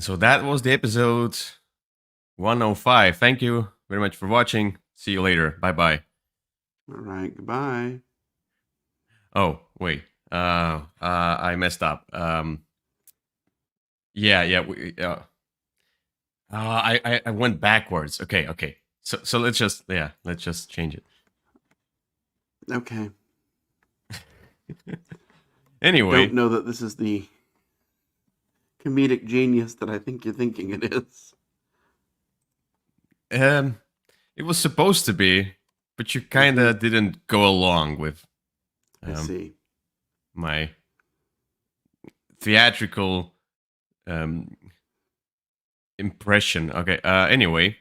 So that was the episode 105. Thank you very much for watching. See you later. Bye bye. All right, goodbye. Oh, wait. I messed up. Yeah. I went backwards. Okay. So let's just change it. Okay. Anyway, Don't know that this is the comedic genius that I think you're thinking it is. it was supposed to be, but you kind of didn't go along with I see. my theatrical impression. Okay. Anyway,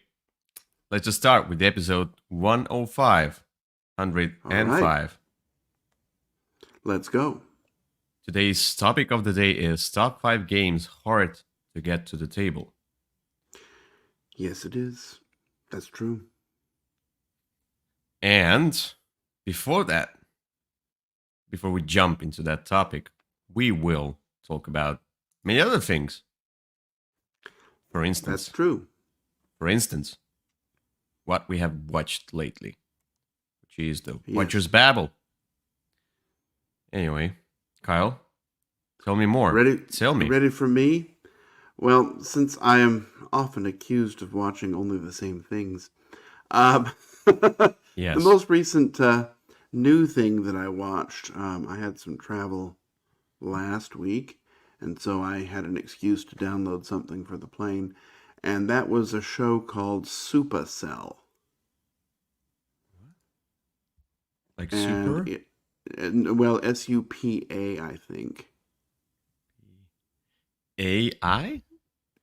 let's just start with the episode 105. 105. Right. Let's go. Today's topic of the day is top 5 games hard to get to the table. Yes, it is. That's true. And before we jump into that topic, we will talk about many other things. For instance, that's true. For instance, what we have watched lately, which is the Watcher's Babble. Anyway, Kyle, tell me more. Tell me. Ready for me? Well, since I am often accused of watching only the same things, yes. The most recent new thing that I watched, I had some travel last week, and so I had an excuse to download something for the plane, and that was a show called Supacell. Like super? Well, S-U-P-A, I think. A-I?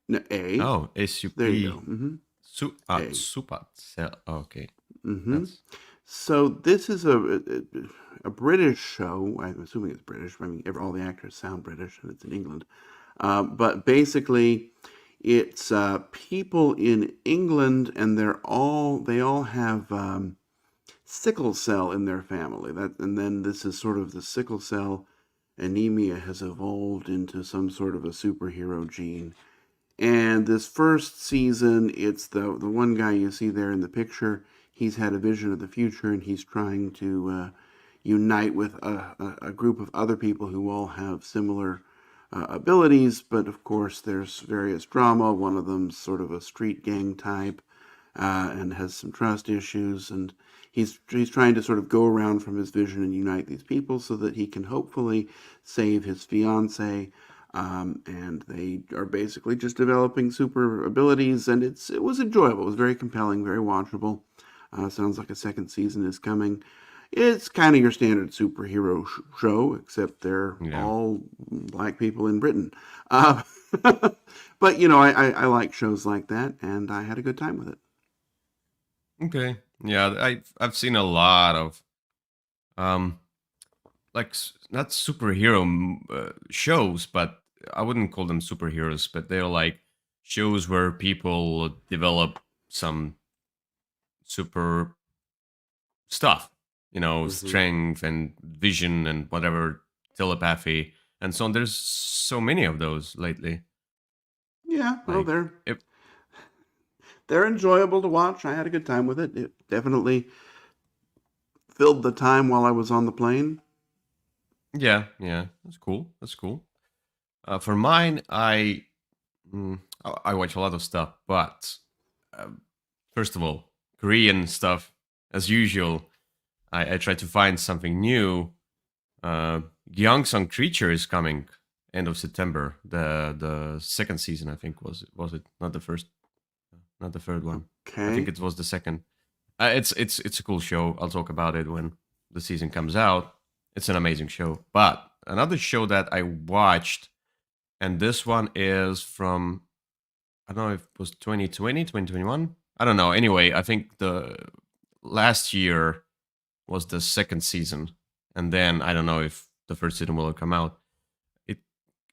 No, A. Oh, S-U-P. There you go. Mm-hmm. Supacell. Oh, okay. Mm-hmm. So this is a British show. I'm assuming it's British. I mean, all the actors sound British, and it's in England. But basically, it's people in England, and they all have sickle cell in their family. And then this is sort of the sickle cell anemia has evolved into some sort of a superhero gene. And this first season, it's the one guy you see there in the picture. He's had a vision of the future, and he's trying to unite with a group of other people who all have similar abilities. But of course, there's various drama. One of them's sort of a street gang type and has some trust issues. And he's trying to sort of go around from his vision and unite these people so that he can hopefully save his fiancée. And they are basically just developing super abilities, and it was enjoyable. It was very compelling, very watchable. Sounds like a second season is coming. It's kind of your standard superhero show, except they're all black people in Britain. But, you know, I like shows like that, and I had a good time with it. Okay. Yeah, I've seen a lot of like not superhero shows, but I wouldn't call them superheroes, but they're like shows where people develop some super stuff, strength and vision and whatever, telepathy and so on. There's so many of those lately. Yeah, well, they're enjoyable to watch. I had a good time with it. It definitely filled the time while I was on the plane. Yeah, that's cool. For mine, I watch a lot of stuff, but first of all, Korean stuff as usual. I try to find something new. Gyeongsang Creature is coming end of September. The second season, I think, was it not the first, not the third one. Okay. I think it was the second. It's a cool show. I'll talk about it when the season comes out. It's an amazing show. But another show that I watched, and this one is from, I don't know if it was 2020, 2021. I don't know. Anyway, I think the last year was the second season. And then I don't know if the first season will come out.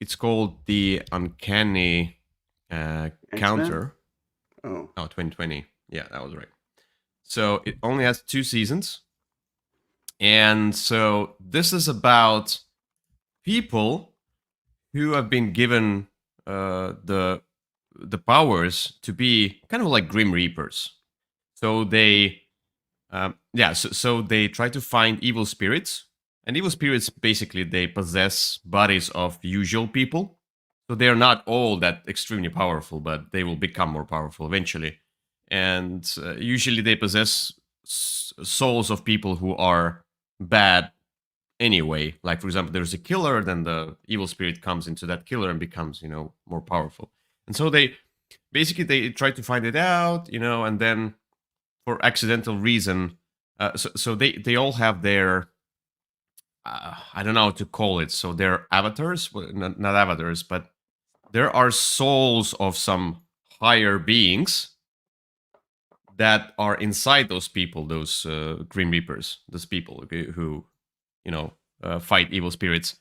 It's called The Uncanny Counter. Oh, 2020. Yeah, that was right. So it only has 2 seasons. And so this is about people who have been given the the powers to be kind of like Grim Reapers. So they, so they try to find evil spirits, and evil spirits basically they possess bodies of usual people. So they are not all that extremely powerful, but they will become more powerful eventually. And usually they possess souls of people who are bad anyway. Like for example, there's a killer, then the evil spirit comes into that killer and becomes, more powerful. And so they basically they try to find it out, and then for accidental reason, so they all have their I don't know how to call it. So they're avatars, well, not avatars, but there are souls of some higher beings that are inside those people, those Grim Reapers, those people who fight evil spirits.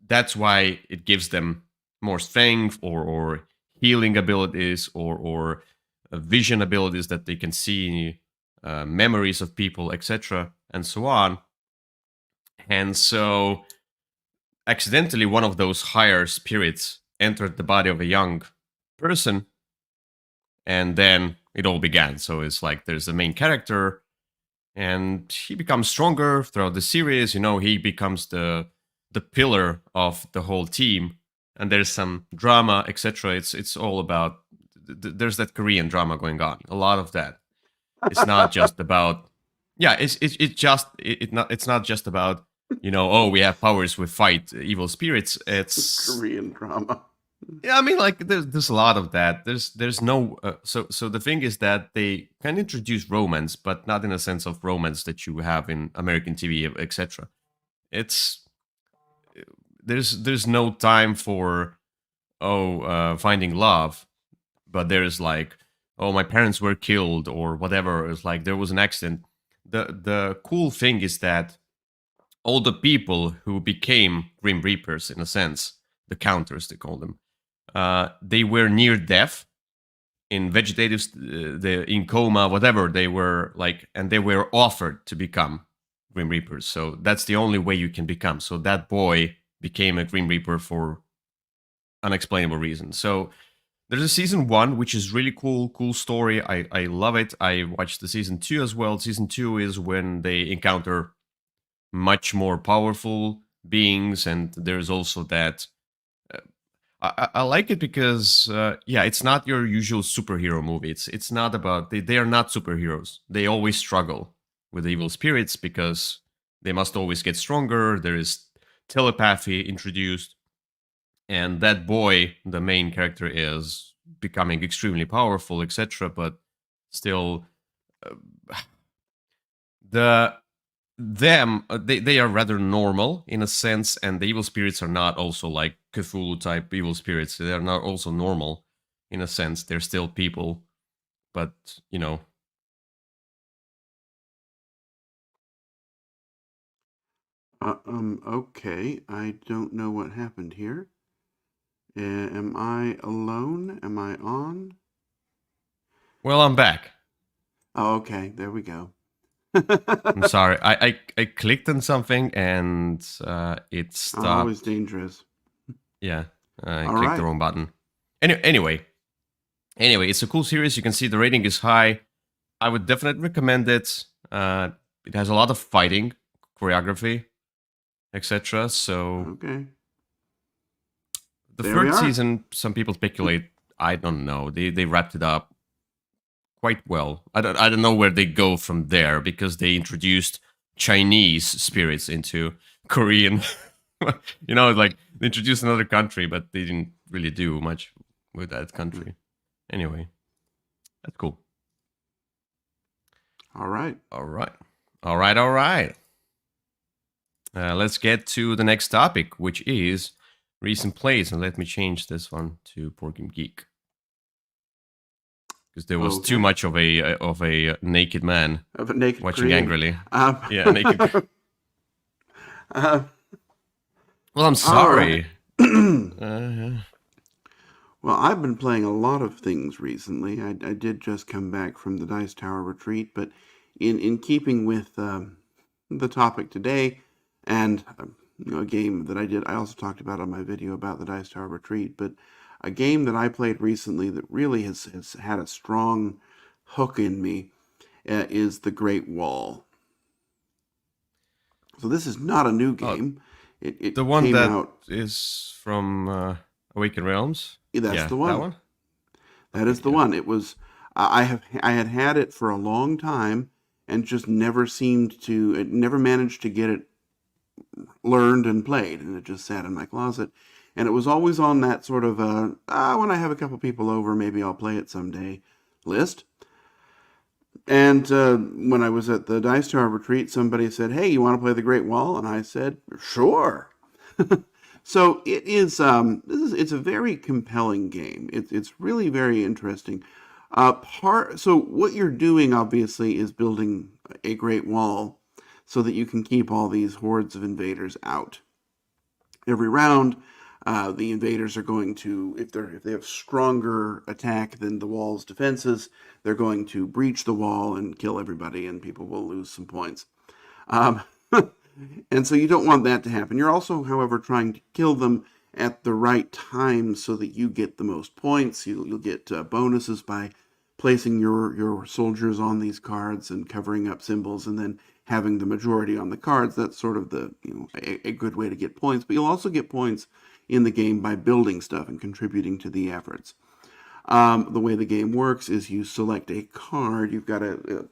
That's why it gives them more strength or healing abilities or vision abilities that they can see memories of people, etc., and so on. And so accidentally one of those higher spirits entered the body of a young person, and then it all began. So it's like there's the main character, and he becomes stronger throughout the series. He becomes the pillar of the whole team, and there's some drama, etc. It's all about there's that Korean drama going on, a lot of that. It's not just about it's not just about we have powers, we fight evil spirits. It's Korean drama. yeah, I mean, like there's a lot of that. There's no so the thing is that they can introduce romance, but not in a sense of romance that you have in American TV, etc. It's there's no time for finding love, but there's like my parents were killed or whatever. It's like there was an accident. The cool thing is that all the people who became Grim Reapers, in a sense, the counters they call them, they were near death, in vegetative, in coma, whatever they were like, and they were offered to become Grim Reapers. So that's the only way you can become. So that boy became a Grim Reaper for unexplainable reasons. So there's a season 1, which is really cool story. I love it. I watched the season 2 as well. Season 2 is when they encounter much more powerful beings, and there's also that I like it because it's not your usual superhero movie. It's not about they are not superheroes. They always struggle with evil spirits because they must always get stronger. There is telepathy introduced, and that boy, the main character, is becoming extremely powerful, etc. But still, they are rather normal in a sense, and the evil spirits are not also like Cthulhu type evil spirits. They are not also normal in a sense. They're still people, but Okay, I don't know what happened here. Am I alone? Am I on? Well, I'm back. Oh, okay, there we go. I'm sorry. I clicked on something and it stopped. Always dangerous. Yeah, I All clicked right. the wrong button. Anyway, it's a cool series. You can see the rating is high. I would definitely recommend it. It has a lot of fighting, choreography, etc. So Okay. the There we third are. season, some people speculate. I don't know. They wrapped it up quite well. I don't know where they go from there because they introduced Chinese spirits into Korean. Like they introduced another country, but they didn't really do much with that country. Anyway, that's cool. All right. All right. Let's get to the next topic, which is recent plays, and let me change this one to Board Game Geek because there was too much of a naked man of a naked watching Korean. angrily. Yeah, naked. Well, I'm sorry. Well, I've been playing a lot of things recently. I did just come back from the Dice Tower retreat, but in keeping with the topic today, and a game that I also talked about on my video about the Dice Tower retreat, but a game that I played recently that really has had a strong hook in me is The Great Wall. So this is not a new Oh, game. the It one came that out. is from Awakened Realms. That's Yeah, the that one. one. That Okay, is the yeah. one. It was. I had had it for a long time and just never seemed to. It never managed to get it learned and played, and it just sat in my closet. And it was always on that sort of when I have a couple people over, maybe I'll play it someday list. And when I was at the Dice Tower retreat, somebody said, "Hey, you want to play the Great Wall?" And I said, "Sure." So it is. It's a very compelling game. It's really very interesting. So what you're doing obviously is building a Great Wall so that you can keep all these hordes of invaders out. Every round, the invaders are going to, if they have stronger attack than the wall's defenses, they're going to breach the wall and kill everybody, and people will lose some points. Um, and so you don't want that to happen. You're also, however, trying to kill them at the right time so that you get the most points. You'll get bonuses by placing your soldiers on these cards and covering up symbols, and then having the majority on the cards. That's sort of a good way to get points. But you'll also get points in the game by building stuff and contributing to the efforts. The way the game works is you select a card. You've got a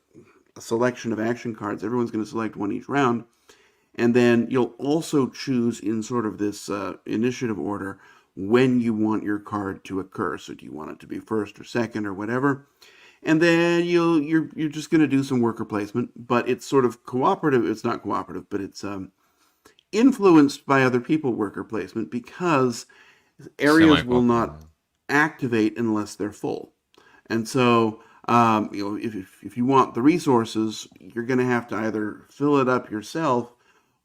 selection of action cards. Everyone's going to select one each round. And then you'll also choose in sort of this initiative order when you want your card to occur. So do you want it to be first or second or whatever? And then you're just going to do some worker placement, but it's sort of cooperative. It's not cooperative, but it's influenced by other people worker placement, because areas will not Semi-cooperative. activate unless they're full. And so, if you want the resources, you're going to have to either fill it up yourself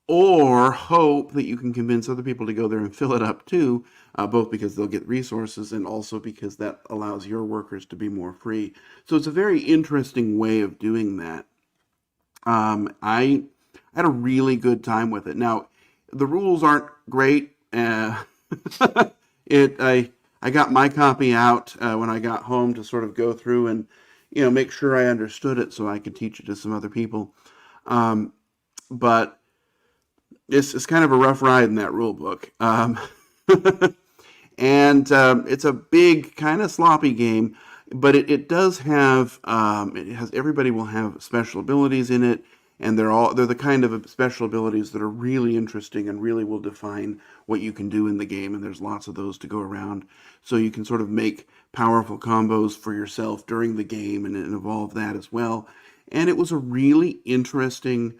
or hope that you can convince other people to go there and fill it up too, both because they'll get resources and also because that allows your workers to be more free. So it's a very interesting way of doing that. I had a really good time with it. Now, the rules aren't great. It I got my copy out when I got home to sort of go through and make sure I understood it so I could teach it to some other people. But it's kind of a rough ride in that rule book. And it's a big, kind of sloppy game, but it does have it has everybody will have special abilities in it, and they're the kind of special abilities that are really interesting and really will define what you can do in the game. And there's lots of those to go around, so you can sort of make powerful combos for yourself during the game and evolve that as well. And it was a really interesting,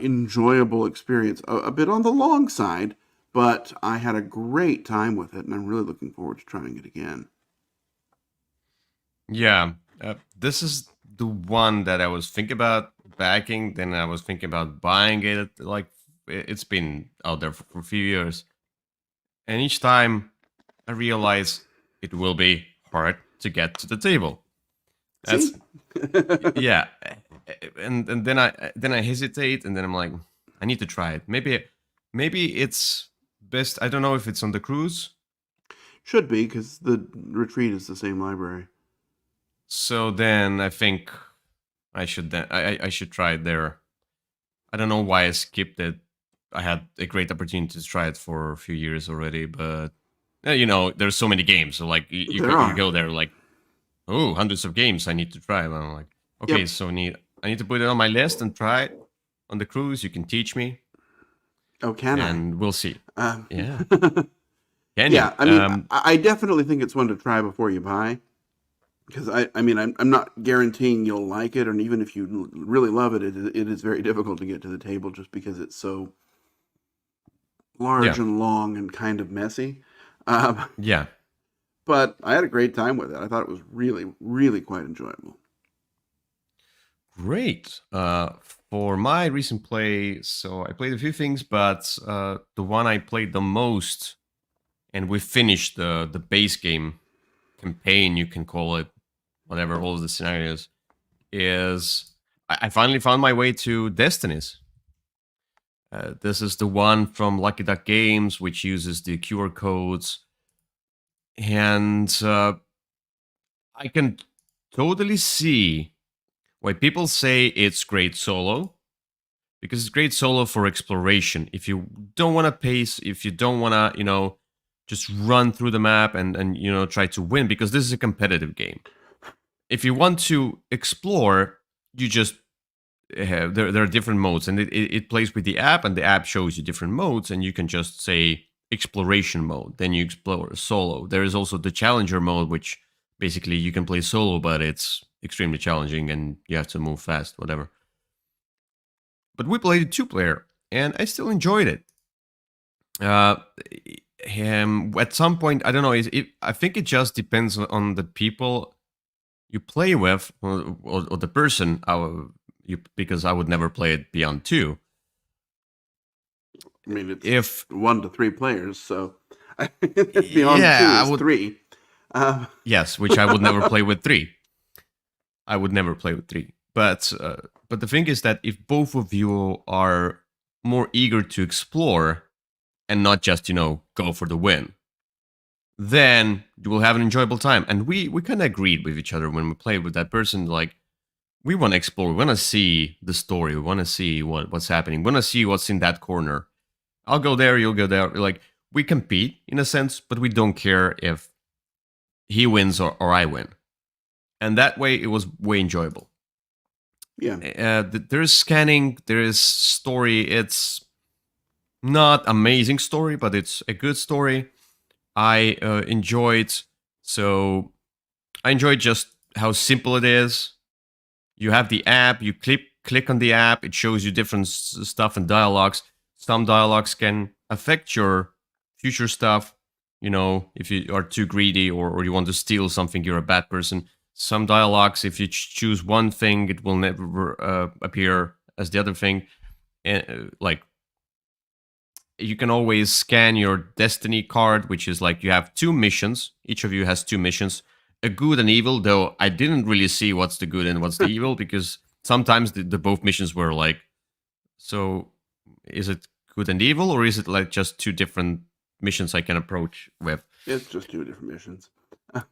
enjoyable experience. A bit on the long side, but I had a great time with it, and I'm really looking forward to trying it again. Yeah, this is the one that I was thinking about backing. Then I was thinking about buying it. Like it's been out there for a few years, and each time I realize it will be hard to get to the table. That's See? yeah, and then I hesitate, and then I'm like, I need to try it. Maybe it's best. I don't know if it's on the cruise. Should be, because the retreat is the same library. So then I think I should try it there. I don't know why I skipped it. I had a great opportunity to try it for a few years already, but there's so many games. So like There you are. go there like, oh, hundreds of games I need to try. And I'm like, okay, Yep. so I need to put it on my list and try it on the cruise. You can teach me, Oh, can I? and we'll see. Um, Yeah, can you? yeah, I mean, I definitely think it's one to try before you buy. Because I mean, I'm not guaranteeing you'll like it, and even if you really love it, it is very difficult to get to the table just because it's so large Yeah, and long and kind of messy. Um, yeah. but I had a great time with it. I thought it was really, really quite enjoyable. Great. For my recent play, so I played a few things, but the one I played the most, and we finished the base game campaign, you can call it, whatever, all of the scenarios, is I finally found my way to Destinies. This is the one from Lucky Duck Games, which uses the QR codes And I can totally see why people say it's great solo, because it's great solo for exploration. If you don't want to pace, if you don't want to, just run through the map and try to win, because this is a competitive game. If you want to explore, you just have there are different modes, and it plays with the app, and the app shows you different modes, and you can just say exploration mode, then you explore solo. There is also the challenger mode, which basically you can play solo, but it's extremely challenging and you have to move fast, whatever. But we played 2-player, and I still enjoyed it. At some point, I don't know. I think it just depends on the people you play with, or the person. Because I would never play it beyond 2. I mean, it's If 1 to 3 players, so beyond 2 is 3. Yes, which I would never play with 3. I would never play with 3. But the thing is that if both of you are more eager to explore and not just go for the win, then you will have an enjoyable time. And we kind of agreed with each other when we played with that person. Like, we want to explore. We want to see the story. We want to see what's happening. We want to see what's in that corner. I'll go there. You'll go there. Like, we compete in a sense, but we don't care if he wins or I win. And that way, it was way enjoyable. Yeah. There is scanning. There is story. It's not amazing story, but it's a good story. I enjoyed. So I enjoyed just how simple it is. You have the app. You click on the app. It shows you different stuff and dialogues. Some dialogues can affect your future stuff. If you are too greedy or you want to steal something, you're a bad person. Some dialogues, if you choose one thing, it will never appear as the other thing. Like, you can always scan your destiny card, which is like you have 2 missions. Each of you has 2 missions, a good and evil, though I didn't really see what's the good and what's the evil, because sometimes the both missions were like, so is it good and evil, or is it like just 2 different missions I can approach with? It's just 2 different missions.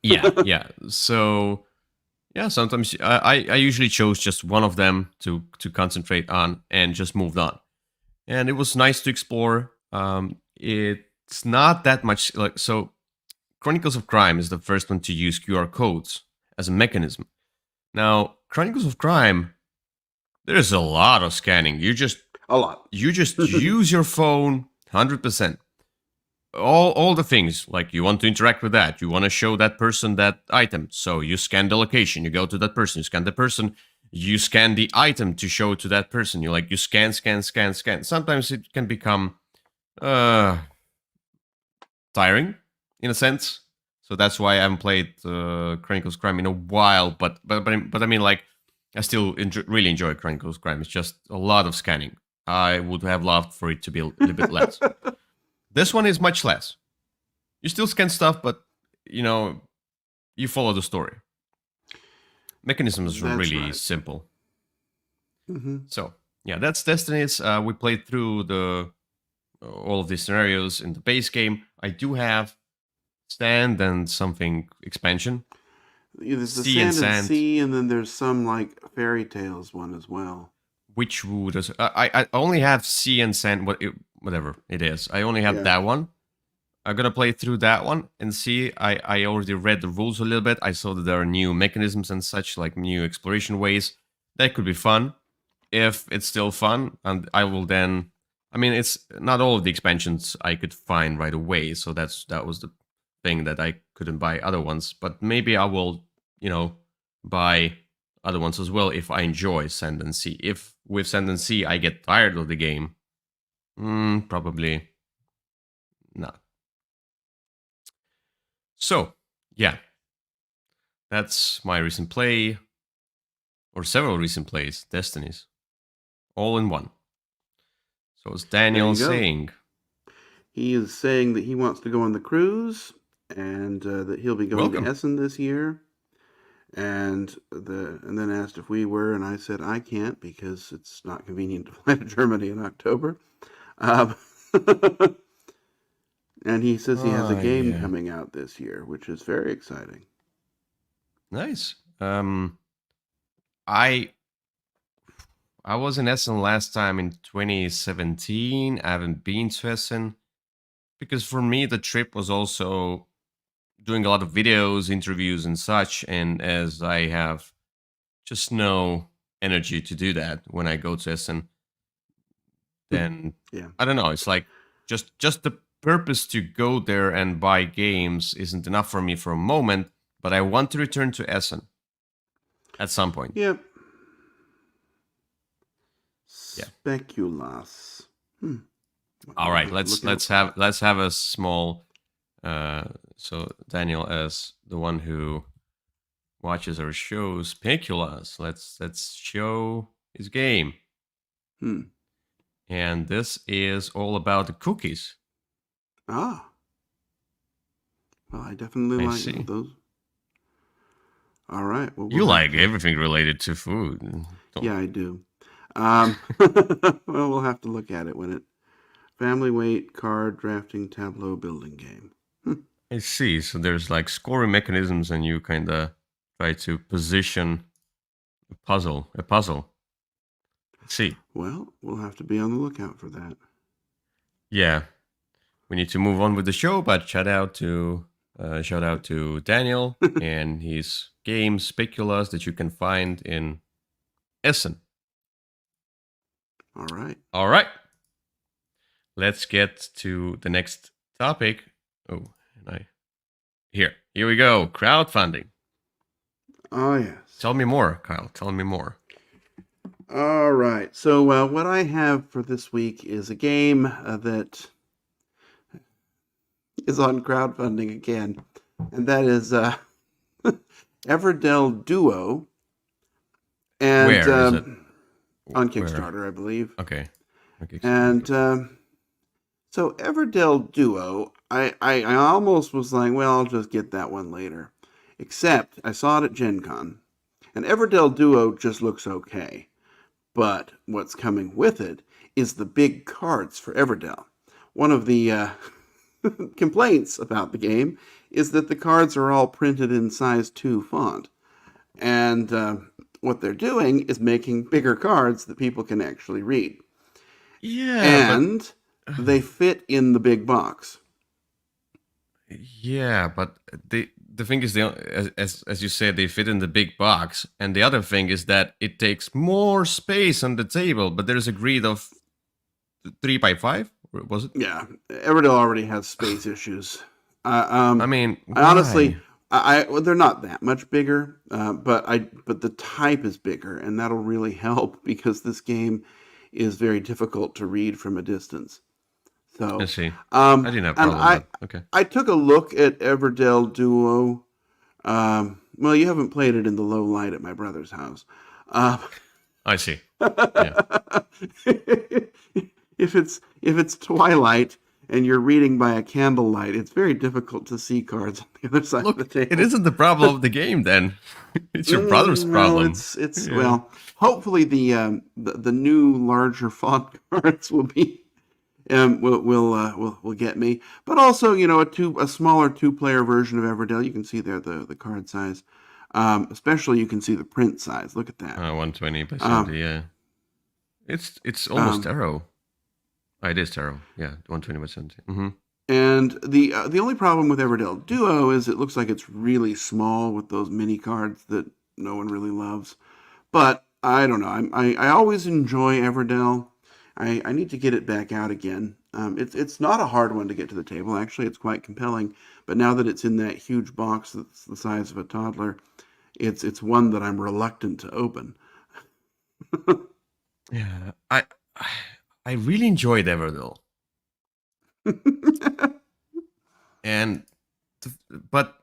yeah. So yeah, sometimes I usually chose just one of them to concentrate on and just moved on. And it was nice to explore. It's not that much like, so Chronicles of Crime is the first one to use QR codes as a mechanism. Now, Chronicles of Crime, there's a lot of scanning. You just use your phone 100%. All the things, like you want to interact with that, you want to show that person that item, so you scan the location, you go to that person, you scan the person, you scan the item to show to that person. You scan. Sometimes it can become tiring in a sense. So that's why I haven't played Chronicles of Crime in a while. But I mean, like, I still really enjoy Chronicles of Crime. It's just a lot of scanning. I would have loved for it to be a little bit less. This one is much less. You still scan stuff, but you follow the story. Mechanism is really simple. Mm-hmm. So yeah, that's Destinies. We played through all of these scenarios in the base game. I do have Stand and something expansion. There's the Sand and Sea, and then there's some like Fairy Tales one as well. Which would I only have Sea and Sand, whatever it is. I only have that one. I'm gonna play through that one and see. I already read the rules a little bit. I saw that there are new mechanisms and such, like new exploration ways. That could be fun. If it's still fun, and I will then. I mean, it's not all of the expansions I could find right away, so that was the thing that I couldn't buy other ones. But maybe I will, buy other ones as well if I enjoy Sand and Sea. If with Sand and Sea I get tired of the game, probably not. So, yeah. That's my recent play, or several recent plays, Destinies. All in one. So it's Daniel saying. He is saying that he wants to go on the cruise, and that he'll be going to Essen this year. And then asked if we were, and I said I can't because it's not convenient to fly to Germany in October. And And he says he has a Oh, game yeah. coming out this year, which is very exciting. Nice. I I was in Essen last time in 2017. I haven't been to Essen because for me the trip was also doing a lot of videos, interviews, and such. And as I have just no energy to do that when I go to Essen, then Yeah. I don't know. It's like just the purpose to go there and buy games isn't enough for me for a moment. But I want to return to Essen at some point. Yep. Yeah. Speculas. All I'll right. have to look out for that. Let's have a small. So Daniel, as the one who watches our shows, Speculas, let's show his game. Hmm. And this is all about the cookies. Ah. Well, I definitely I like see. those. All right. Well, You we'll have like to. everything related to food. Don't- Yeah, I do. Well, we'll have to look at it when it. Family weight card drafting tableau building game. I see. So there's like scoring mechanisms, and you kind of try to position a puzzle. A puzzle. I see. Well, we'll have to be on the lookout for that. Yeah. We need to move on with the show, but shout out to Daniel and his game Speculas that you can find in Essen. All right. All right. Let's get to the next topic. Oh, and here we go. Crowdfunding. Oh, yes. Tell me more, Kyle. Tell me more. All right. So, what I have for this week is a game that is on crowdfunding again, and that is Everdell Duo. And Where is it? on Where? Kickstarter, I believe. Okay. Okay. And so Everdell Duo, I almost was like, well, I'll just get that one later. Except I saw it at Gen Con. And Everdell Duo just looks okay. But what's coming with it is the big cards for Everdell. One of the complaints about the game is that the cards are all printed in size 2 font. And what they're doing is making bigger cards that people can actually read. Yeah, And they fit in the big box. but the thing is, as you said, they fit in the big box, and the other thing is that it takes more space on the table. But there's a grid of 3x5. Was it? Yeah, Everdell already has space issues. I mean, I honestly, why? well, they're not that much bigger, but the type is bigger, and that'll really help because this game is very difficult to read from a distance. So, I see. I didn't have a and problem. But okay. I took a look at Everdell Duo. Well, you haven't played it in the low light at my brother's house. I see. Yeah. If it's twilight and you're reading by a candlelight, it's very difficult to see cards on the other side Look, of the table. it isn't the problem of the game. Then it's your brother's problem. It's Yeah. well, hopefully the new larger font cards will be will get me. But also, a smaller 2-player version of Everdell. You can see there the card size. Especially you can see the print size. Look at that. 120 by 70. Yeah. It's almost tarot. It is tarot. Yeah, 120 by 70. Mm-hmm. And the only problem with Everdell Duo is it looks like it's really small with those mini cards that no one really loves. But I don't know. I always enjoy Everdell. I need to get it back out again. It's not a hard one to get to the table. Actually, it's quite compelling. But now that it's in that huge box that's the size of a toddler, it's one that I'm reluctant to open. Yeah, I really enjoyed Everdell, and but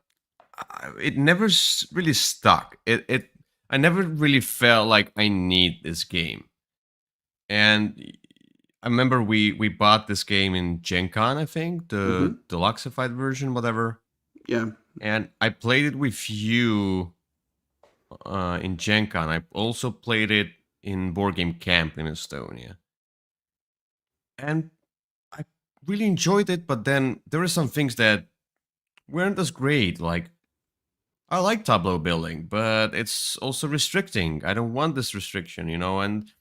it never really stuck. I never really felt like I need this game. And I remember we bought this game in Gen Con, I think, the deluxeified version, whatever. Yeah. And I played it with you in Gen Con. I also played it in Board Game Camp in Estonia. And I really enjoyed it, but then there are some things that weren't as great. Like, I like tableau building, but it's also restricting. I don't want this restriction, and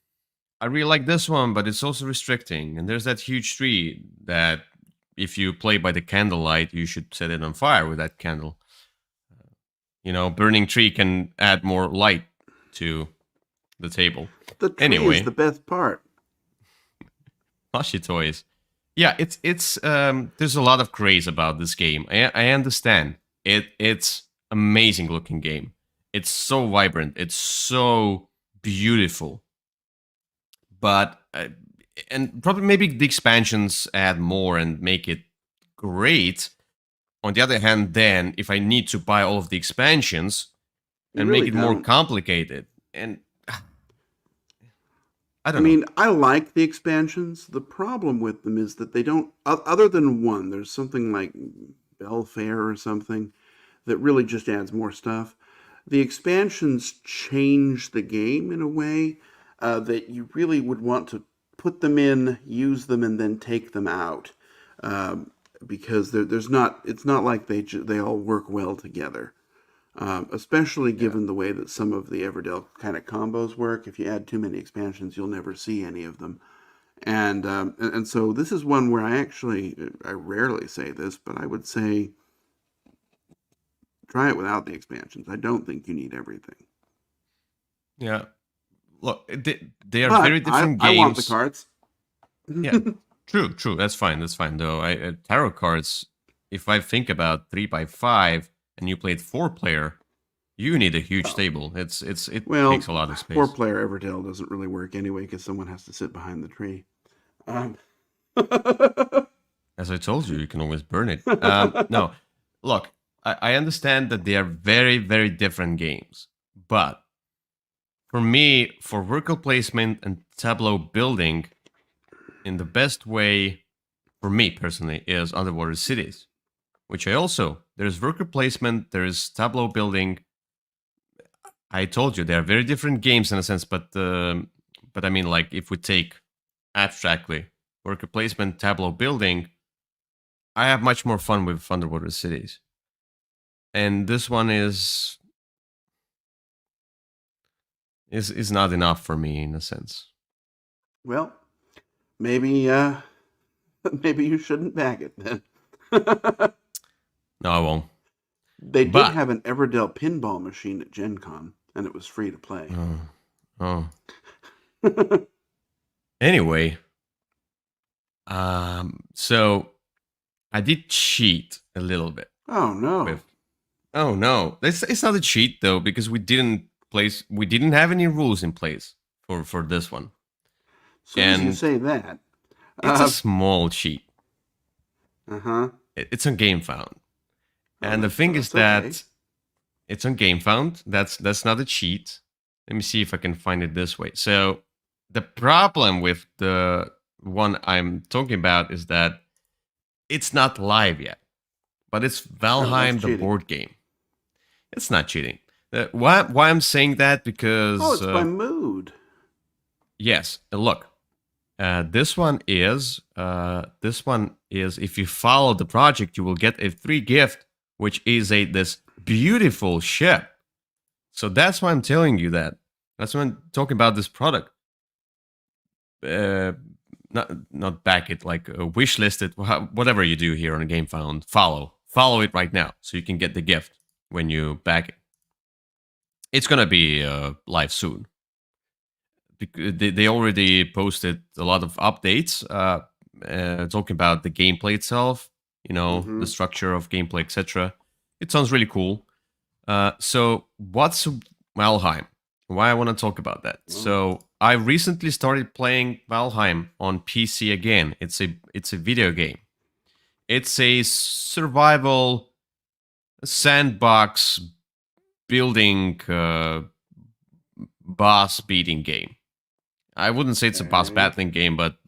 I really like this one, but it's also restricting. And there's that huge tree that if you play by the candlelight, you should set it on fire with that candle. Burning tree can add more light to the table. The tree Anyway, is the best part. Plushie toys. Yeah, it's there's a lot of craze about this game. I understand. It's amazing looking game. It's so vibrant. It's so beautiful. But and probably maybe the expansions add more and make it great. On the other hand, then if I need to buy all of the expansions and really make it more don't. complicated, and I I don't know. mean, I like the expansions. The problem with them is that they don't, other than one, there's something like Belfair or something that really just adds more stuff. The expansions change the game in a way that you really would want to put them in, use them, and then take them out. Because there's not, it's not like they all work well together. Especially given the way that some of the Everdell kind of combos work. If you add too many expansions, you'll never see any of them. And so this is one where I rarely say this, but I would say try it without the expansions. I don't think you need everything. Yeah. Look, they are But very different games. I want the cards. Yeah, true. That's fine. Though tarot cards. If I think about 3x5 and you played 4-player, you need a huge table. It takes a lot of space. 4-player Everdell doesn't really work anyway because someone has to sit behind the tree. As I told you, you can always burn it. No, look, I understand that they are very, very different games, but for me, for worker placement and tableau building, in the best way, for me personally, is Underwater Cities, which there's worker placement, there's tableau building. I told you, they are very different games in a sense, but I mean, like, if we take abstractly worker placement, tableau building, I have much more fun with Underwater Cities. And this one is not enough for me in a sense. Well, maybe maybe you shouldn't back it then. No, I won't. They did have an Everdell pinball machine at Gen Con, and it was free to play. Oh. Anyway, so I did cheat a little bit. Oh no! Oh no! It's not a cheat though, because we didn't have any rules in place for this one. So as you say that, it's a small cheat. It's on GameFound. And the thing is that it's on GameFound. That's not a cheat. Let me see if I can find it this way. So the problem with the one I'm talking about is that it's not live yet, but it's Valheim, the board game. It's not cheating. Why I'm saying that? Because it's by mood. Yes. Look, this one is if you follow the project, you will get a free gift, which is this beautiful ship. So that's why I'm telling you that. That's why I'm talking about this product. Not back it, like wish list it, whatever you do here on GameFound. Follow it right now, so you can get the gift when you back it. It's gonna be live soon. They already posted a lot of updates talking about the gameplay itself, the structure of gameplay, etc. It sounds really cool. So what's Valheim? Why I want to talk about that? So I recently started playing Valheim on PC again. It's a video game. It's a survival sandbox building boss beating game. I wouldn't say it's a boss battling game, but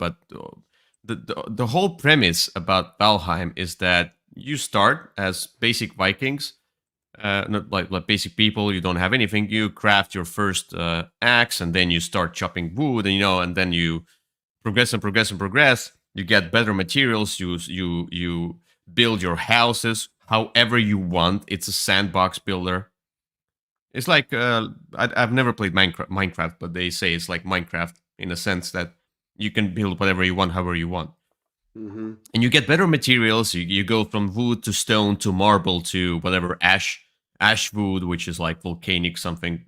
the whole premise about Valheim is that you start as basic Vikings, not like basic people. You don't have anything. You craft your first axe, and then you start chopping wood, and then you progress and progress and progress. You get better materials. You build your houses however you want. It's a sandbox builder. It's like I've never played Minecraft, but they say it's like Minecraft in a sense that you can build whatever you want, however you want. Mm-hmm. And you get better materials. You go from wood to stone to marble to whatever ash wood, which is like volcanic something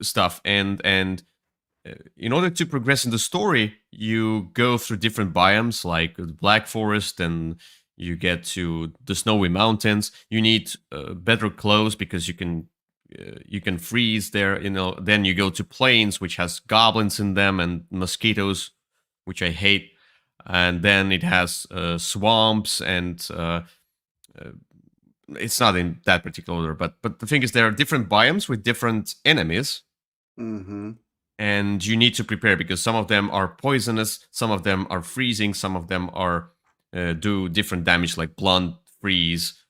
stuff. And in order to progress in the story, you go through different biomes like the Black Forest, and you get to the snowy mountains. You need better clothes because you can freeze there. Then you go to plains, which has goblins in them and mosquitoes, which I hate. And then it has swamps, and it's not in that particular order. But the thing is, there are different biomes with different enemies. Mm-hmm. And you need to prepare because some of them are poisonous, some of them are freezing, some of them are do different damage like blunt, freeze,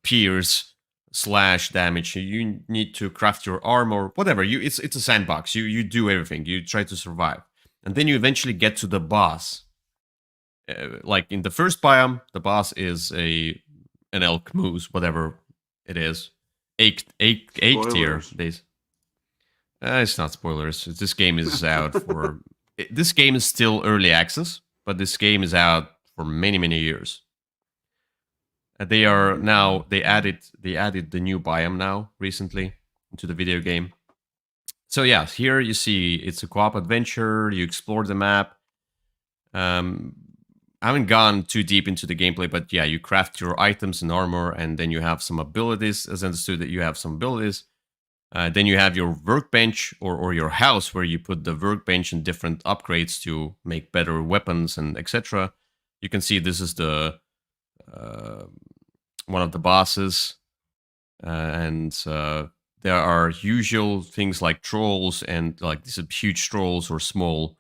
pierce, slash damage. You need to craft your armor, whatever. It's a sandbox. You do everything. You try to survive, and then you eventually get to the boss. Like in the first biome, the boss is an elk moose, whatever it is, eight tier. It's not spoilers. This game is out for. This game is still early access, but this game is out for many years. They are now. They added the new biome now recently into the video game. So yeah, here you see it's a co-op adventure. You explore the map. I haven't gone too deep into the gameplay, but yeah, you craft your items and armor, and then you have some abilities. As understood, that you have some abilities. Then you have your workbench or your house where you put the workbench and different upgrades to make better weapons and etc. You can see this is the one of the bosses, and there are usual things like trolls and like these huge trolls or small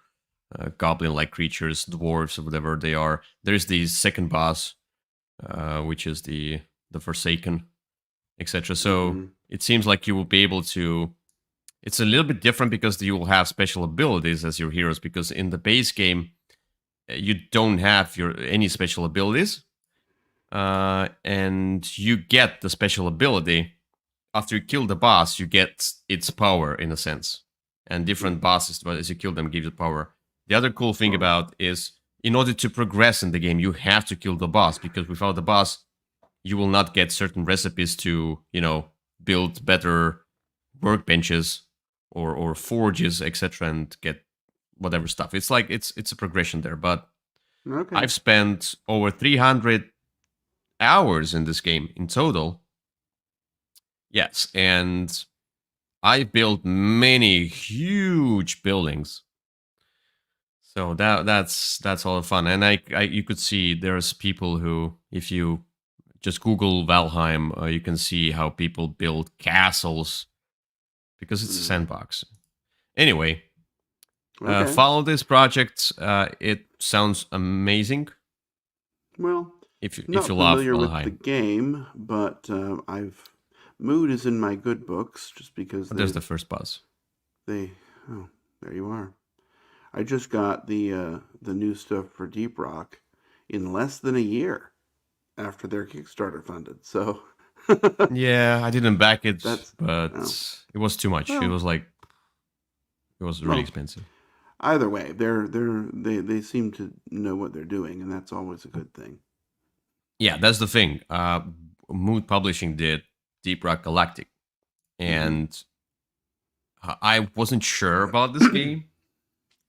goblin-like creatures, dwarves or whatever they are. There's the second boss, which is the Forsaken, etc. So it seems like you will be able to. It's a little bit different because you will have special abilities as your heroes. Because in the base game, you don't have any special abilities, and you get the special ability after you kill the boss. You get its power in a sense, and different bosses, but as you kill them, give you power. The other cool thing about is, in order to progress in the game, you have to kill the boss, because without the boss, you will not get certain recipes to, build better workbenches or forges, etc., and get whatever stuff. It's like it's a progression there. But Okay. I've spent over 300 hours in this game in total. Yes, and I built many huge buildings. So that's all fun, and I you could see there's people who, if you just Google Valheim, you can see how people build castles because it's a sandbox. Anyway, follow this project. It sounds amazing. Well, if you not love familiar with Valheim. the game, but Mood is in my good books just because There's the first boss. There you are. I just got the new stuff for Deep Rock in less than a year after their Kickstarter funded. So yeah, I didn't back it, but it was too much. It was really expensive. Either way, they seem to know what they're doing, and that's always a good thing. Yeah, that's the thing. Mood Publishing did Deep Rock Galactic, and I wasn't sure about this game.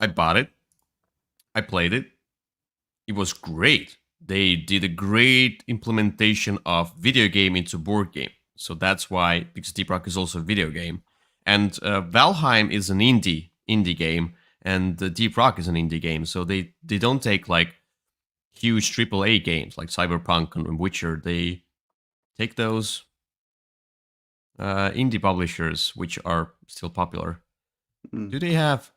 I bought it. I played it. It was great. They did a great implementation of video game into board game. So that's why, because Deep Rock is also a video game. And Valheim is an indie game, and Deep Rock is an indie game. So they don't take like huge AAA games like Cyberpunk and Witcher. They take those indie publishers, which are still popular. Do they have...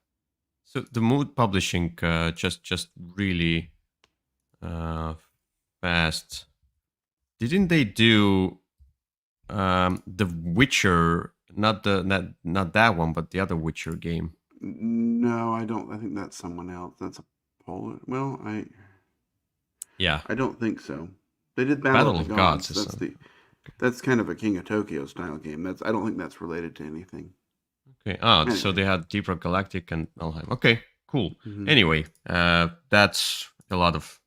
So the Mood Publishing just really fast. Didn't they do the Witcher? Not that one, but the other Witcher game. No, I don't. I think that's someone else. That's a Polar. Well, Yeah. I don't think so. They did Battle of Battle the of Gods Gods. is That's kind of a King of Tokyo style game. I don't think that's related to anything. okay. Oh, so Anyway. they had Deep Rock Galactic and Valheim. Okay, cool. Hmm. Anyway, that's a lot of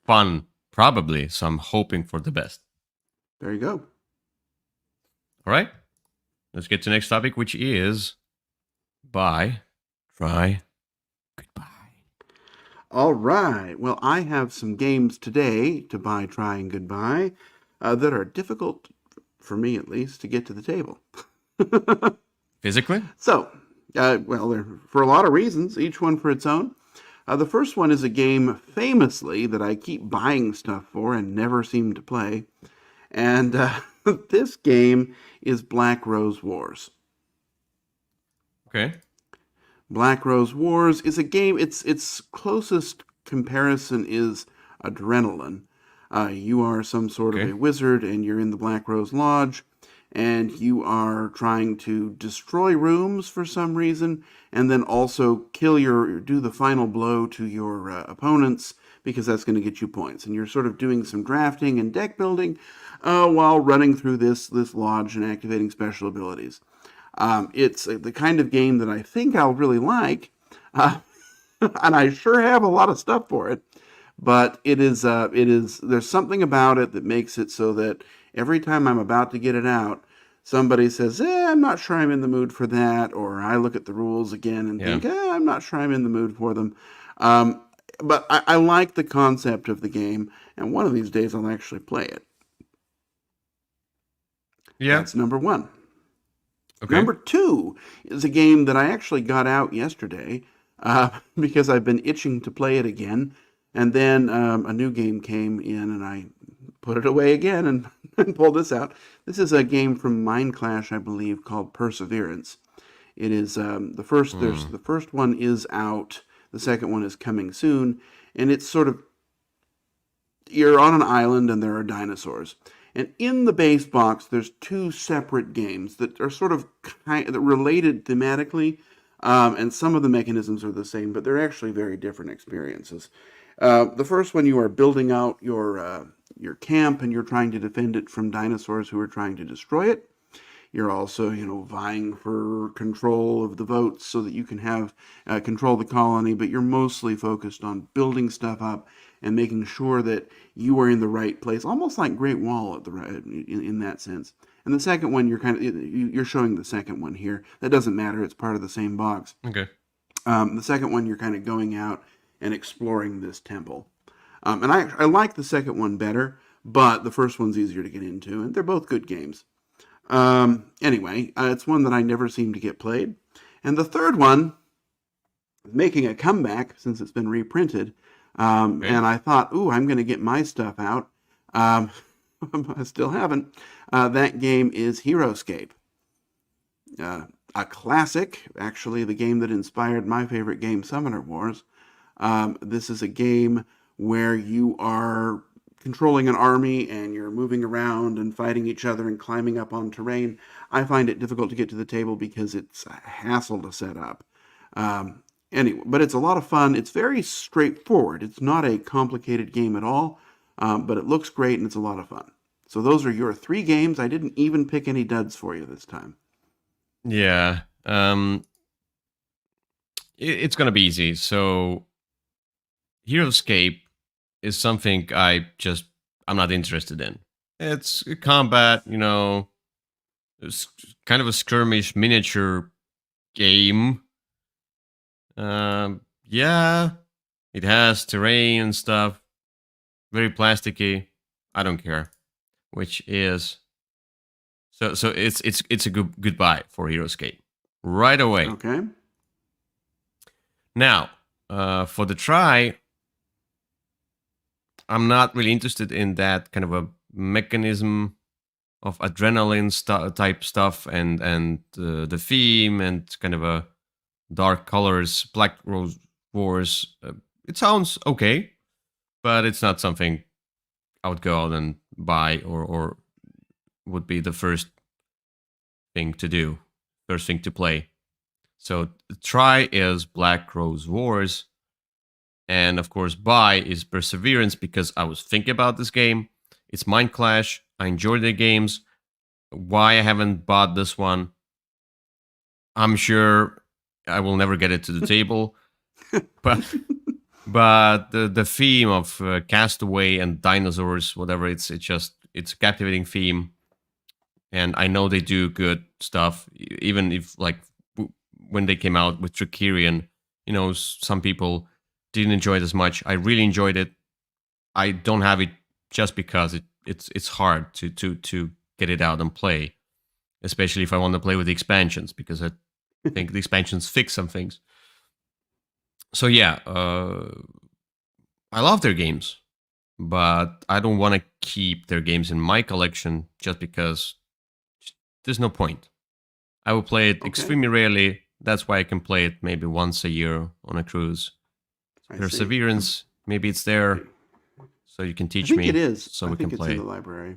fun, probably. So I'm hoping for the best. There you go. All right, let's get to the next topic, which is buy, try, goodbye. All right. Well, I have some games today to buy, try, and goodbye that are difficult, for me at least, to get to the table. Physically? So, well, for a lot of reasons, each one for its own. The first one is a game famously that I keep buying stuff for and never seem to play. And this game is Black Rose Wars. Okay. Black Rose Wars is a game, its closest comparison is Adrenaline. You are some sort of Okay. a wizard and you're in the Black Rose Lodge and you are trying to destroy rooms for some reason and then also do the final blow to your opponents because that's going to get you points. And you're sort of doing some drafting and deck building while running through this lodge and activating special abilities. It's the kind of game that I think I'll really like, and I sure have a lot of stuff for it. But it is there's something about it that makes it so that every time I'm about to get it out, somebody says, I'm not sure I'm in the mood for that, or I look at the rules again and think, I'm not sure I'm in the mood for them. But I like the concept of the game, and one of these days I'll actually play it. Yeah. That's number one. Okay. Number two is a game that I actually got out yesterday because I've been itching to play it again. And then a new game came in and I put it away again and pulled this out. This is a game from Mind Clash, I believe, called Perseverance. It is the first one is out. The second one is coming soon. And it's sort of, you're on an island and there are dinosaurs. And in the base box, there's two separate games that are sort of related thematically, and some of the mechanisms are the same, but they're actually very different experiences. The first one, you are building out your camp, and you're trying to defend it from dinosaurs who are trying to destroy it. You're also, vying for control of the votes so that you can have control the colony, but you're mostly focused on building stuff up and making sure that you are in the right place, almost like Great Wall at the right in that sense. And the second one, you're showing the second one here. That doesn't matter; it's part of the same box. Okay. The second one, you're kind of going out and exploring this temple. And I like the second one better, but the first one's easier to get into, and they're both good games. Anyway, it's one that I never seem to get played. And the third one is making a comeback since it's been reprinted. And I thought, I'm going to get my stuff out. I still haven't. That game is HeroScape. A classic, actually, the game that inspired my favorite game, Summoner Wars. This is a game where you are controlling an army and you're moving around and fighting each other and climbing up on terrain. I find it difficult to get to the table because it's a hassle to set up. Anyway, but it's a lot of fun. It's very straightforward. It's not a complicated game at all, but it looks great and it's a lot of fun. So those are your three games. I didn't even pick any duds for you this time. Yeah. It's gonna be easy. So, HeroScape is something I'm not interested in. It's a combat, it's kind of a skirmish miniature game. Yeah, it has terrain and stuff. Very plasticky. I don't care. Which is so it's a goodbye for HeroScape right away. Okay. Now, for the try, I'm not really interested in that kind of a mechanism of adrenaline type stuff and the theme and kind of a dark colors, Black Rose Wars. It sounds okay, but it's not something I would go out and buy or would be the first thing to do, first thing to play. So the try is Black Rose Wars. And of course, buy is Perseverance because I was thinking about this game. It's Mind Clash. I enjoy the games. Why I haven't bought this one, I'm sure I will never get it to the table. But the theme of Castaway and dinosaurs, whatever, it's a captivating theme, and I know they do good stuff. Even if when they came out with Tricerion, some people didn't enjoy it as much. I really enjoyed it. I don't have it just because it's hard to get it out and play, especially if I want to play with the expansions, because I think the expansions fix some things. So yeah, I love their games, but I don't want to keep their games in my collection just because there's no point. I will play it extremely rarely. That's why I can play it maybe once a year on a cruise. Perseverance, maybe it's there, so you can teach me. I think it is. So I we think can it's play. in the library.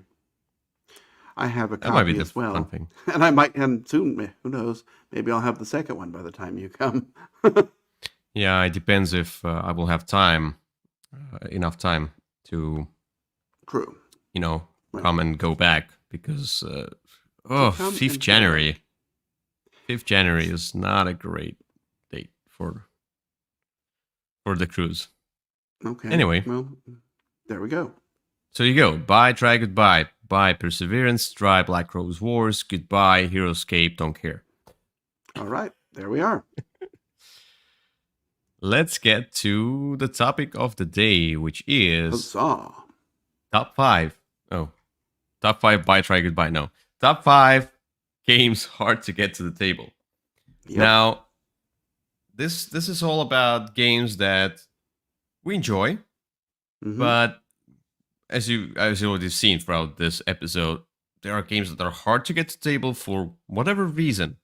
I have a That might be copy the as well, fun thing. and I might, and soon, who knows? Maybe I'll have the second one by the time you come. Yeah, it depends if I will have time, enough time to, True. come and go back, because 5th January. 5th January is not a great date for the cruise. Okay. Anyway. Well, there we go. So you go. Bye, try, goodbye. Bye, Perseverance. Try, Black Rose Wars. Goodbye, Heroescape. Don't care. All right. There we are. Let's get to the topic of the day, which is Huzzah. top 5. Oh, top 5 bye, try, goodbye. No. Top 5 games hard to get to the table. Yep. Now, this is all about games that we enjoy, but as you already seen throughout this episode, there are games that are hard to get to the table for whatever reason.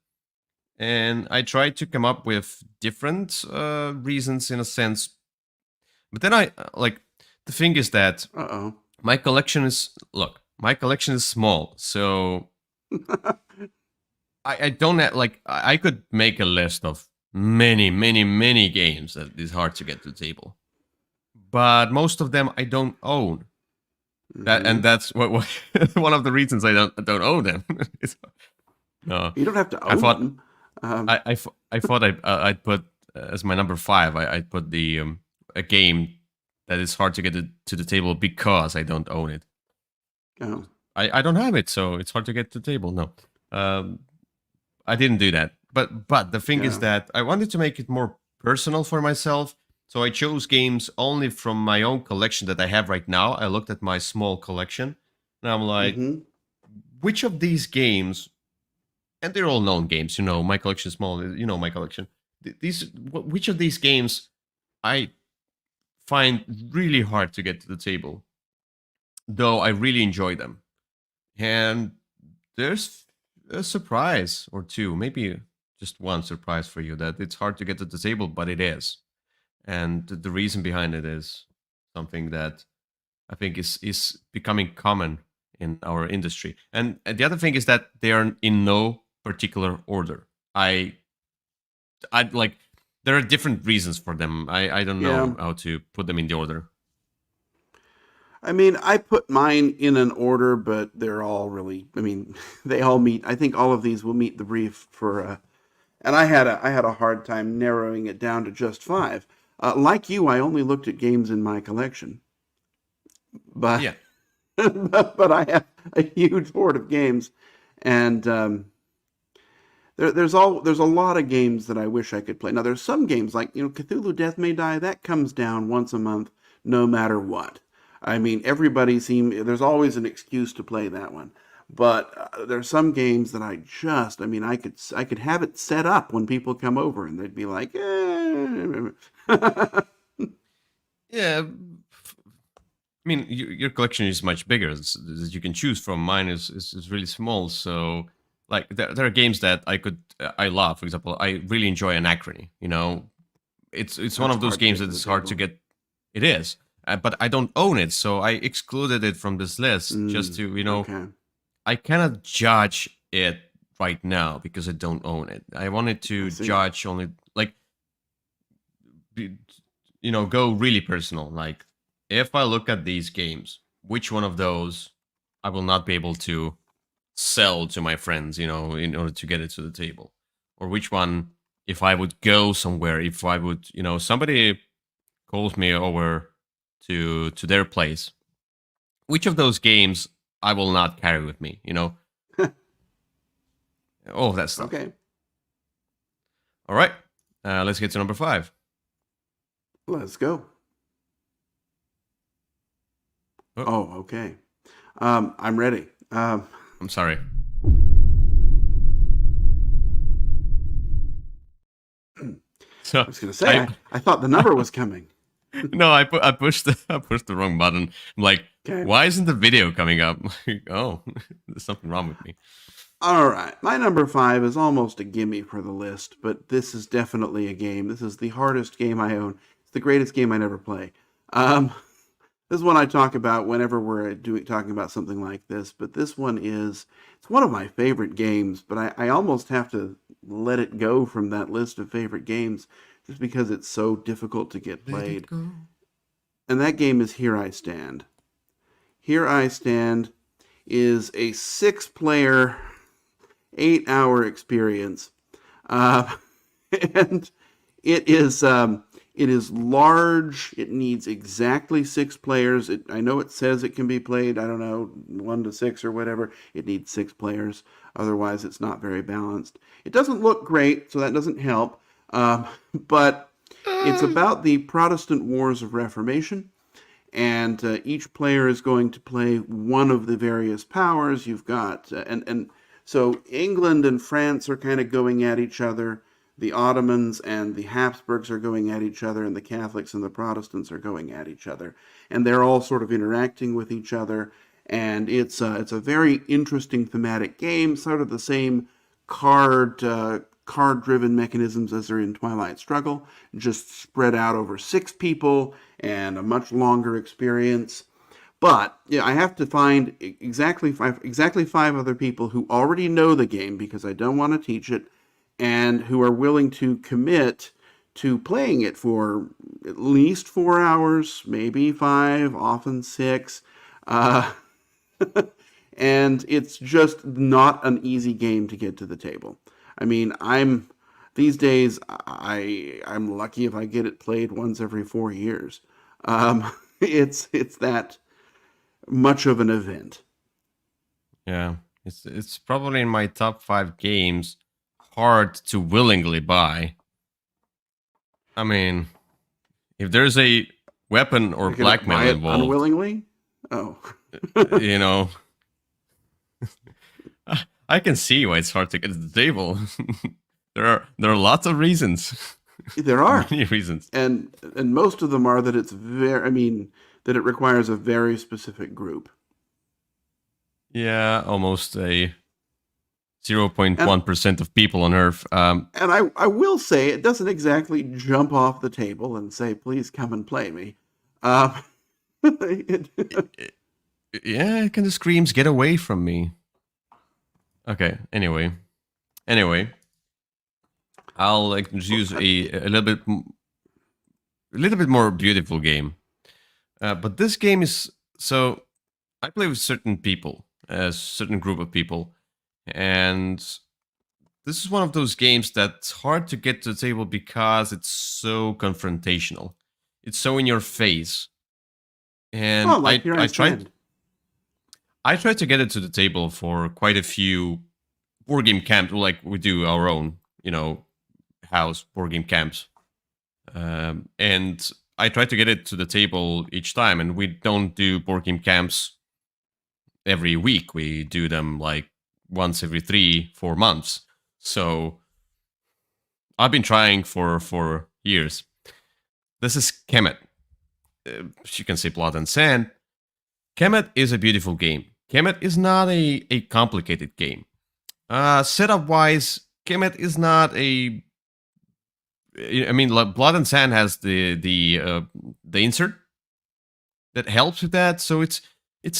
And I tried to come up with different reasons in a sense. But then the thing is that my collection is small. So I don't have, I could make a list of many games that is hard to get to the table. But most of them I don't own. And that's what one of the reasons I don't own them. No, you don't have to own them. I thought I'd put as my number 5. I'd put the a game that is hard to get to the table because I don't own it. Oh, I don't have it, so it's hard to get to the table. No, I didn't do that. But the thing is that I wanted to make it more personal for myself. So I chose games only from my own collection that I have right now. I looked at my small collection, and I'm like, which of these games, and they're all known games, my collection is small, my collection. Which of these games I find really hard to get to the table, though I really enjoy them. And there's a surprise or two, maybe just one surprise for you, that it's hard to get to the table, but it is. And the reason behind it is something that I think is becoming common in our industry. And the other thing is that they are in no particular order. I there are different reasons for them. I don't know how to put them in the order. I mean, I put mine in an order, but they're all really, they all meet. I think all of these will meet the brief for, and I had a hard time narrowing it down to just 5. Like you, I only looked at games in my collection, but yeah. but I have a huge hoard of games, and there's a lot of games that I wish I could play. Now there's some games like Cthulhu Death May Die that comes down once a month, no matter what. There's always an excuse to play that one. But there's some games that I could have it set up when people come over and they'd be like, Yeah. Your collection is much bigger that you can choose from. Mine is really small. So there are games that I love. For example, I really enjoy Anachrony. It's one of those games that is hard to get. It is. But I don't own it, so I excluded it from this list just to, I cannot judge it right now because I don't own it. I wanted to judge only, go really personal. Like, if I look at these games, which one of those I will not be able to sell to my friends, in order to get it to the table? Or which one, if I would go somewhere, if I would, somebody calls me over to their place, which of those games I will not carry with me, all of that stuff. Okay. All right, let's get to number 5. Let's go. Oh, okay. I'm ready. I'm sorry. So I was going to say, I thought the number was coming. No, I pushed the wrong button. I'm like, Okay. Why isn't the video coming up? Oh, there's something wrong with me. All right. My number 5 is almost a gimme for the list, but this is definitely a game. This is the hardest game I own. It's the greatest game I never play. This is one I talk about whenever we're talking about something like this, but this one it's one of my favorite games, but I almost have to let it go from that list of favorite games just because it's so difficult to get played. And that game is Here I Stand. Here I Stand is a 6-player, 8-hour experience. And it is large. It needs exactly 6 players. I know it says it can be played, 1 to 6 or whatever. It needs 6 players. Otherwise, it's not very balanced. It doesn't look great, so that doesn't help. But it's about the Protestant Wars of Reformation. And each player is going to play one of the various powers. You've got, so England and France are kind of going at each other. The Ottomans and the Habsburgs are going at each other, and the Catholics and the Protestants are going at each other. And they're all sort of interacting with each other. And it's a very interesting thematic game, sort of the same card-driven mechanisms as are in Twilight Struggle, just spread out over 6 people and a much longer experience. But yeah, I have to find exactly 5 other people who already know the game, because I don't want to teach it, and who are willing to commit to playing it for at least 4 hours, maybe 5, often 6. And it's just not an easy game to get to the table. I mean, these days I'm lucky if I get it played once every 4 years. It's that much of an event. Yeah, it's probably in my top 5 games. Hard to willingly buy. I mean, if there's a weapon or blackmail involved, unwillingly. Oh, I can see why it's hard to get to the table. there are lots of reasons. There are many reasons, and most of them are that that it requires a very specific group. Yeah, almost a 0.1% of people on Earth. And I will say, it doesn't exactly jump off the table and say, "Please come and play me." Yeah, it kind of screams, "Get away from me." Okay. Anyway, I'll introduce a little bit more beautiful game. But this game is so I play with certain people, a certain group of people, and this is one of those games that's hard to get to the table because it's so confrontational. It's so in your face, and I tried to get it to the table for quite a few board game camps, like we do our own, house board game camps. And I tried to get it to the table each time, and we don't do board game camps every week. We do them like once every 3-4 months. So I've been trying for years. This is Kemet. You can say Blood and Sand. Kemet is a beautiful game. Kemet is not a complicated game. Setup-wise, Kemet is not a... I mean, like Blood and Sand has the insert that helps with that, so it's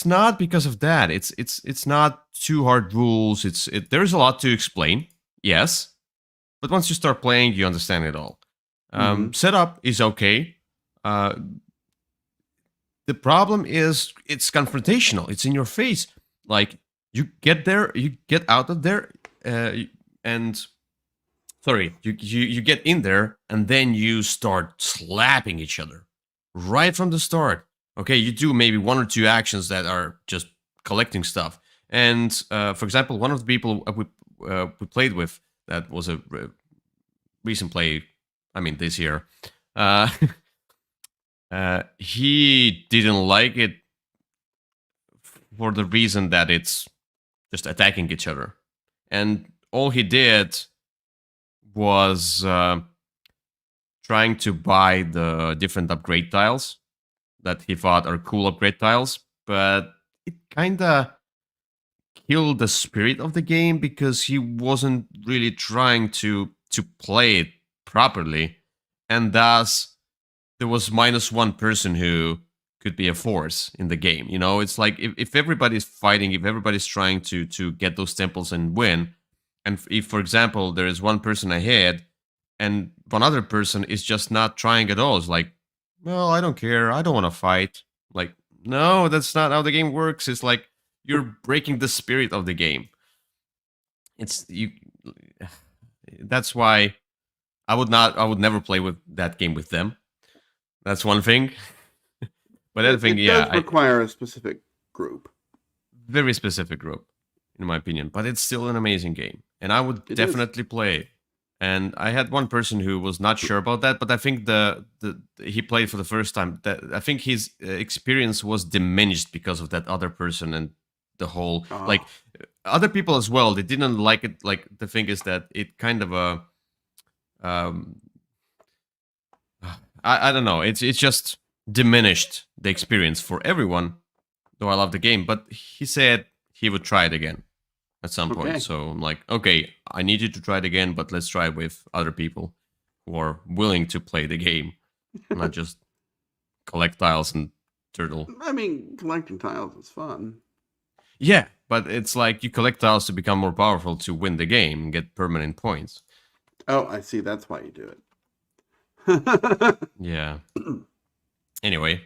not because of that. It's not too hard rules. There's a lot to explain, yes, but once you start playing, you understand it all. Setup is okay. The problem is it's confrontational. It's in your face. Like you get there, you get out of there, and sorry, you get in there, and then you start slapping each other right from the start. Okay, you do maybe one or two actions that are just collecting stuff. And for example, one of the people we played with, that was a recent play, I mean this year, uh, he didn't like it for the reason that it's just attacking each other. And all he did was trying to buy the different upgrade tiles that he thought are cool upgrade tiles, but it kind of killed the spirit of the game because he wasn't really trying to play it properly, and thus there was minus one person who could be a force in the game. You know, it's like if everybody's fighting, if everybody's trying to get those temples and win, and if, for example, there is one person ahead and one other person is just not trying at all, it's like, well, I don't care, I don't want to fight. Like, no, that's not how the game works. It's like you're breaking the spirit of the game. It's you. That's why I would never play with that game with them. That's one thing. But that thing, it yeah, does require a specific group. Very specific group, in my opinion. But it's still an amazing game, and I would definitely play it. And I had one person who was not sure about that, but I think the he played for the first time. That I think his experience was diminished because of that other person and the whole like other people as well. They didn't like it. Like the thing is that it kind of I don't know. It's just diminished the experience for everyone. Though I love the game, but he said he would try it again at some point. So I'm like, okay, I need you to try it again, but let's try it with other people who are willing to play the game, not just collect tiles and turtle. I mean, collecting tiles is fun. Yeah, but it's like you collect tiles to become more powerful to win the game and get permanent points. Oh, I see. That's why you do it. Yeah. Anyway,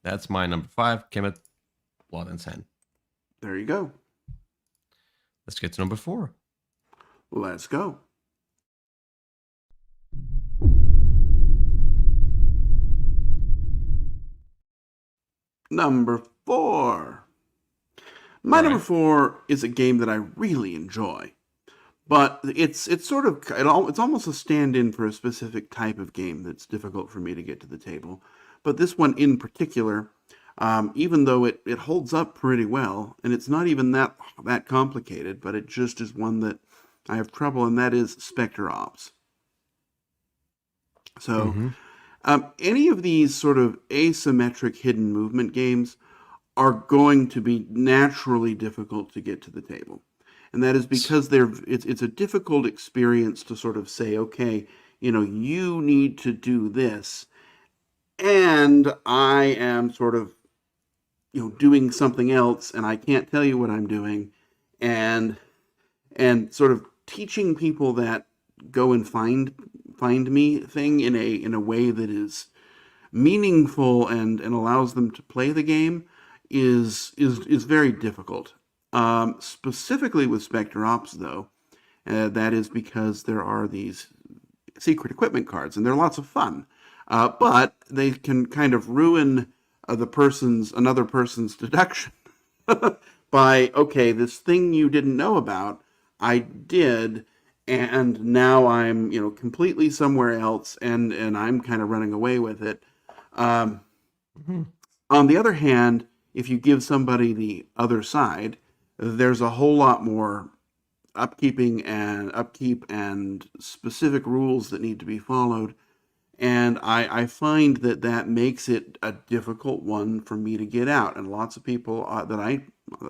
that's my number 5, Kemet, Blood and Sand. There you go. Let's get to number 4. Let's go. Number 4. My number 4 is a game that I really enjoy, but it's sort of it's almost a stand-in for a specific type of game that's difficult for me to get to the table. But this one in particular, even though it holds up pretty well, and it's not even that complicated, but it just is one that I have trouble, and that is Spectre Ops. So, any of these sort of asymmetric hidden movement games are going to be naturally difficult to get to the table. And that is because it's a difficult experience to sort of say, okay, you know, you need to do this, and I am sort of, you know, doing something else, and I can't tell you what I'm doing, and sort of teaching people that go and find me thing in a way that is meaningful and allows them to play the game is very difficult. Specifically with Spectre Ops, though, that is because there are these secret equipment cards, and they're lots of fun, but they can kind of ruin another person's deduction by, okay, this thing you didn't know about, I did, and now I'm, you know, completely somewhere else, and I'm kind of running away with it. On the other hand, if you give somebody the other side, there's a whole lot more upkeep and specific rules that need to be followed. And I find that makes it a difficult one for me to get out. And lots of people that I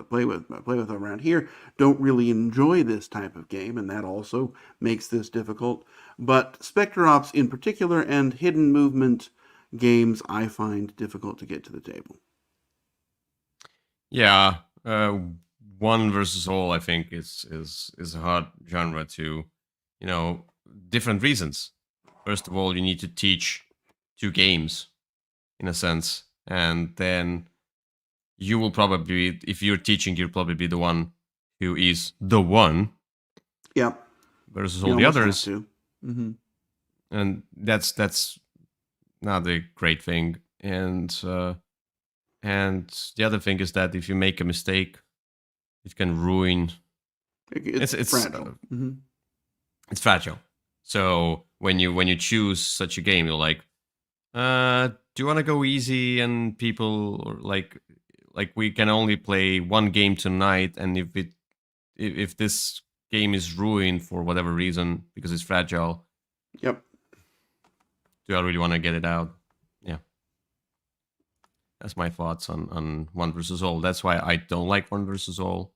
play with around here don't really enjoy this type of game, and that also makes this difficult. But Spectre Ops in particular and hidden movement games I find difficult to get to the table. Yeah, one versus all, I think, is a hard genre to, you know, different reasons. First of all, you need to teach 2 games in a sense. And then you will probably, if you're teaching, you'll probably be the one who is the one. Yep. Versus You all the almost have others. to. Mm-hmm. And that's not a great thing. And the other thing is that if you make a mistake, it can ruin. It's fragile. It's fragile. So when you choose such a game, you're like, do you want to go easy? And people or like we can only play one game tonight, and if this game is ruined for whatever reason because it's fragile, yep. Do I really want to get it out? Yeah. That's my thoughts on one versus all. That's why I don't like one versus all.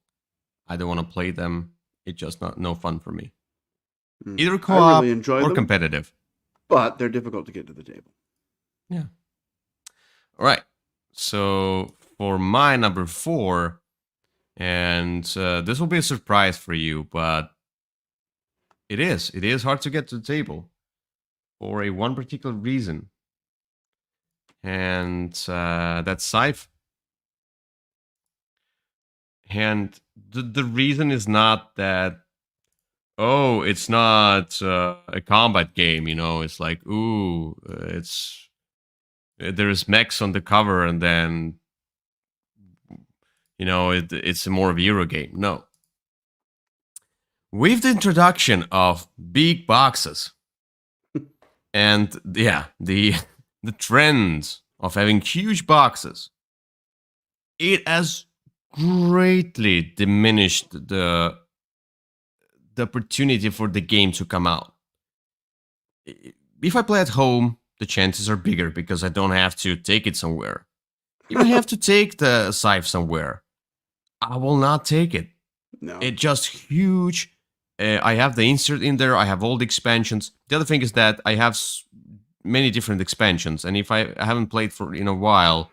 I don't want to play them. It's just no fun for me. Either co-op really enjoy or them, competitive. But they're difficult to get to the table. Yeah. All right. So for my number 4, and this will be a surprise for you, but it is hard to get to the table for one particular reason. And that's Scythe. And the reason is not that, oh, it's not a combat game, it's like, ooh, there's mechs on the cover, and then it's more of a Euro game. No. With the introduction of big boxes and the trend of having huge boxes, it has greatly diminished the opportunity for the game to come out. If I play at home, the chances are bigger because I don't have to take it somewhere. If I have to take the Scythe somewhere, I will not take it. No. It's just huge. I have the insert in there. I have all the expansions. The other thing is that I have many different expansions, and if I haven't played for in a while,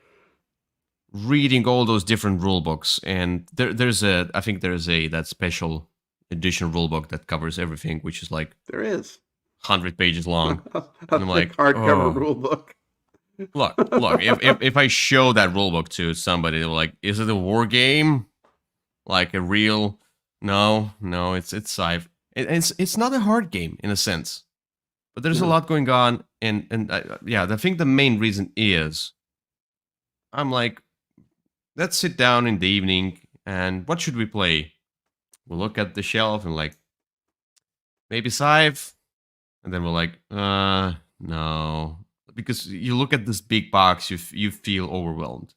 reading all those different rulebooks, and I think there's that special edition rulebook that covers everything, which is like there is 100 pages long. And I'm like, hardcover rulebook. Look. If I show that rulebook to somebody, they're like, "Is it a war game? Like a real?" No, it's Scythe. It's not a hard game in a sense, but there's a lot going on, and I think the main reason is I'm like, let's sit down in the evening and what should we play? We'll look at the shelf and like, maybe Scythe, and then we're like, no, because you look at this big box, you feel overwhelmed.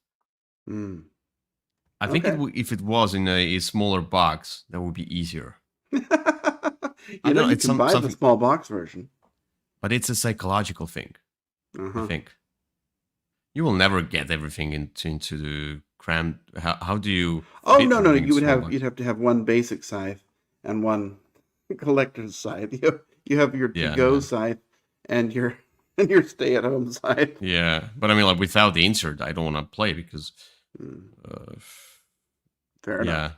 I think if it was in a smaller box, that would be easier. you can buy the small box version. But it's a psychological thing, I think. You will never get everything into the crammed. How do you? Oh no! You'd have to have one basic Scythe and one collector's Scythe. You have your to-go Scythe and your stay-at-home Scythe. Yeah, but I mean, like without the insert, I don't want to play because. Fair enough.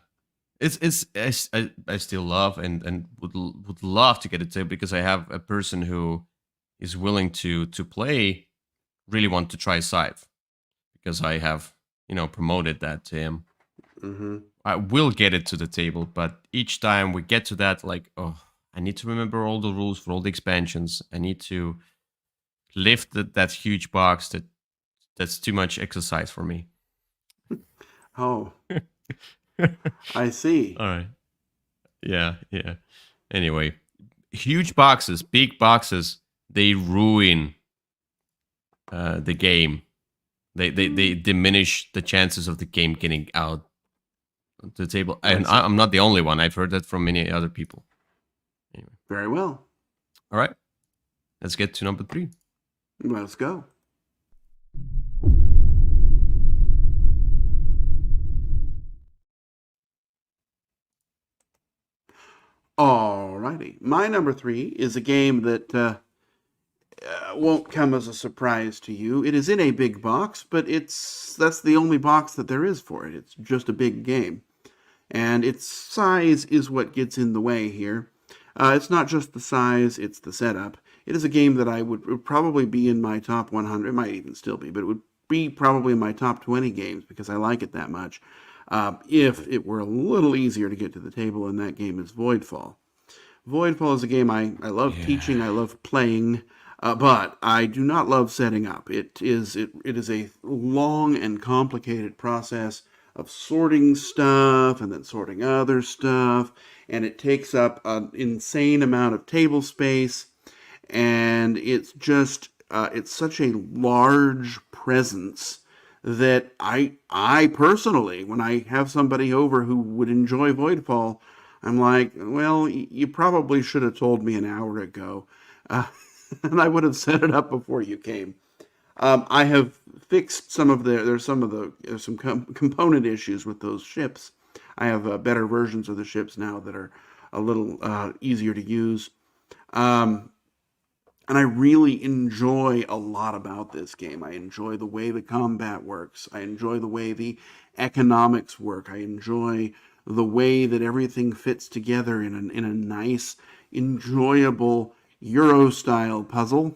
I still love and would love to get it to, because I have a person who is willing to play, really want to try Scythe, because I have promoted that to him. I will get it to the table, but each time we get to that, like, oh, I need to remember all the rules for all the expansions. I need to lift that huge box. That's too much exercise for me. Oh. I see. All right. Yeah. Anyway, huge boxes, big boxes, they ruin the game. They diminish the chances of the game getting out to the table. And I'm not the only one. I've heard that from many other people. Anyway. Very well. All right. Let's get to number 3. Let's go. Alrighty. My number 3 is a game that won't come as a surprise to you. It is in a big box, but that's the only box that there is for it. It's just a big game. And its size is what gets in the way here. It's not just the size, it's the setup. it is a game that would probably be in my top 100. It might even still be, but it would be probably in my top 20 games because I like it that much. If it were a little easier to get to the table, and that game is Voidfall. Voidfall is a game I love teaching, I love playing, but I do not love setting up. It is a long and complicated process of sorting stuff and then sorting other stuff, and it takes up an insane amount of table space, and it's such a large presence that I personally, when I have somebody over who would enjoy Voidfall, I'm like, well, you probably should have told me an hour ago, uh, and I would have set it up before you came. I have fixed there's some component issues with those ships. I have better versions of the ships now that are a little easier to use. Um, and I really enjoy a lot about this game. I enjoy the way the combat works. I enjoy the way the economics work. I enjoy the way that everything fits together in a nice, enjoyable Euro style puzzle.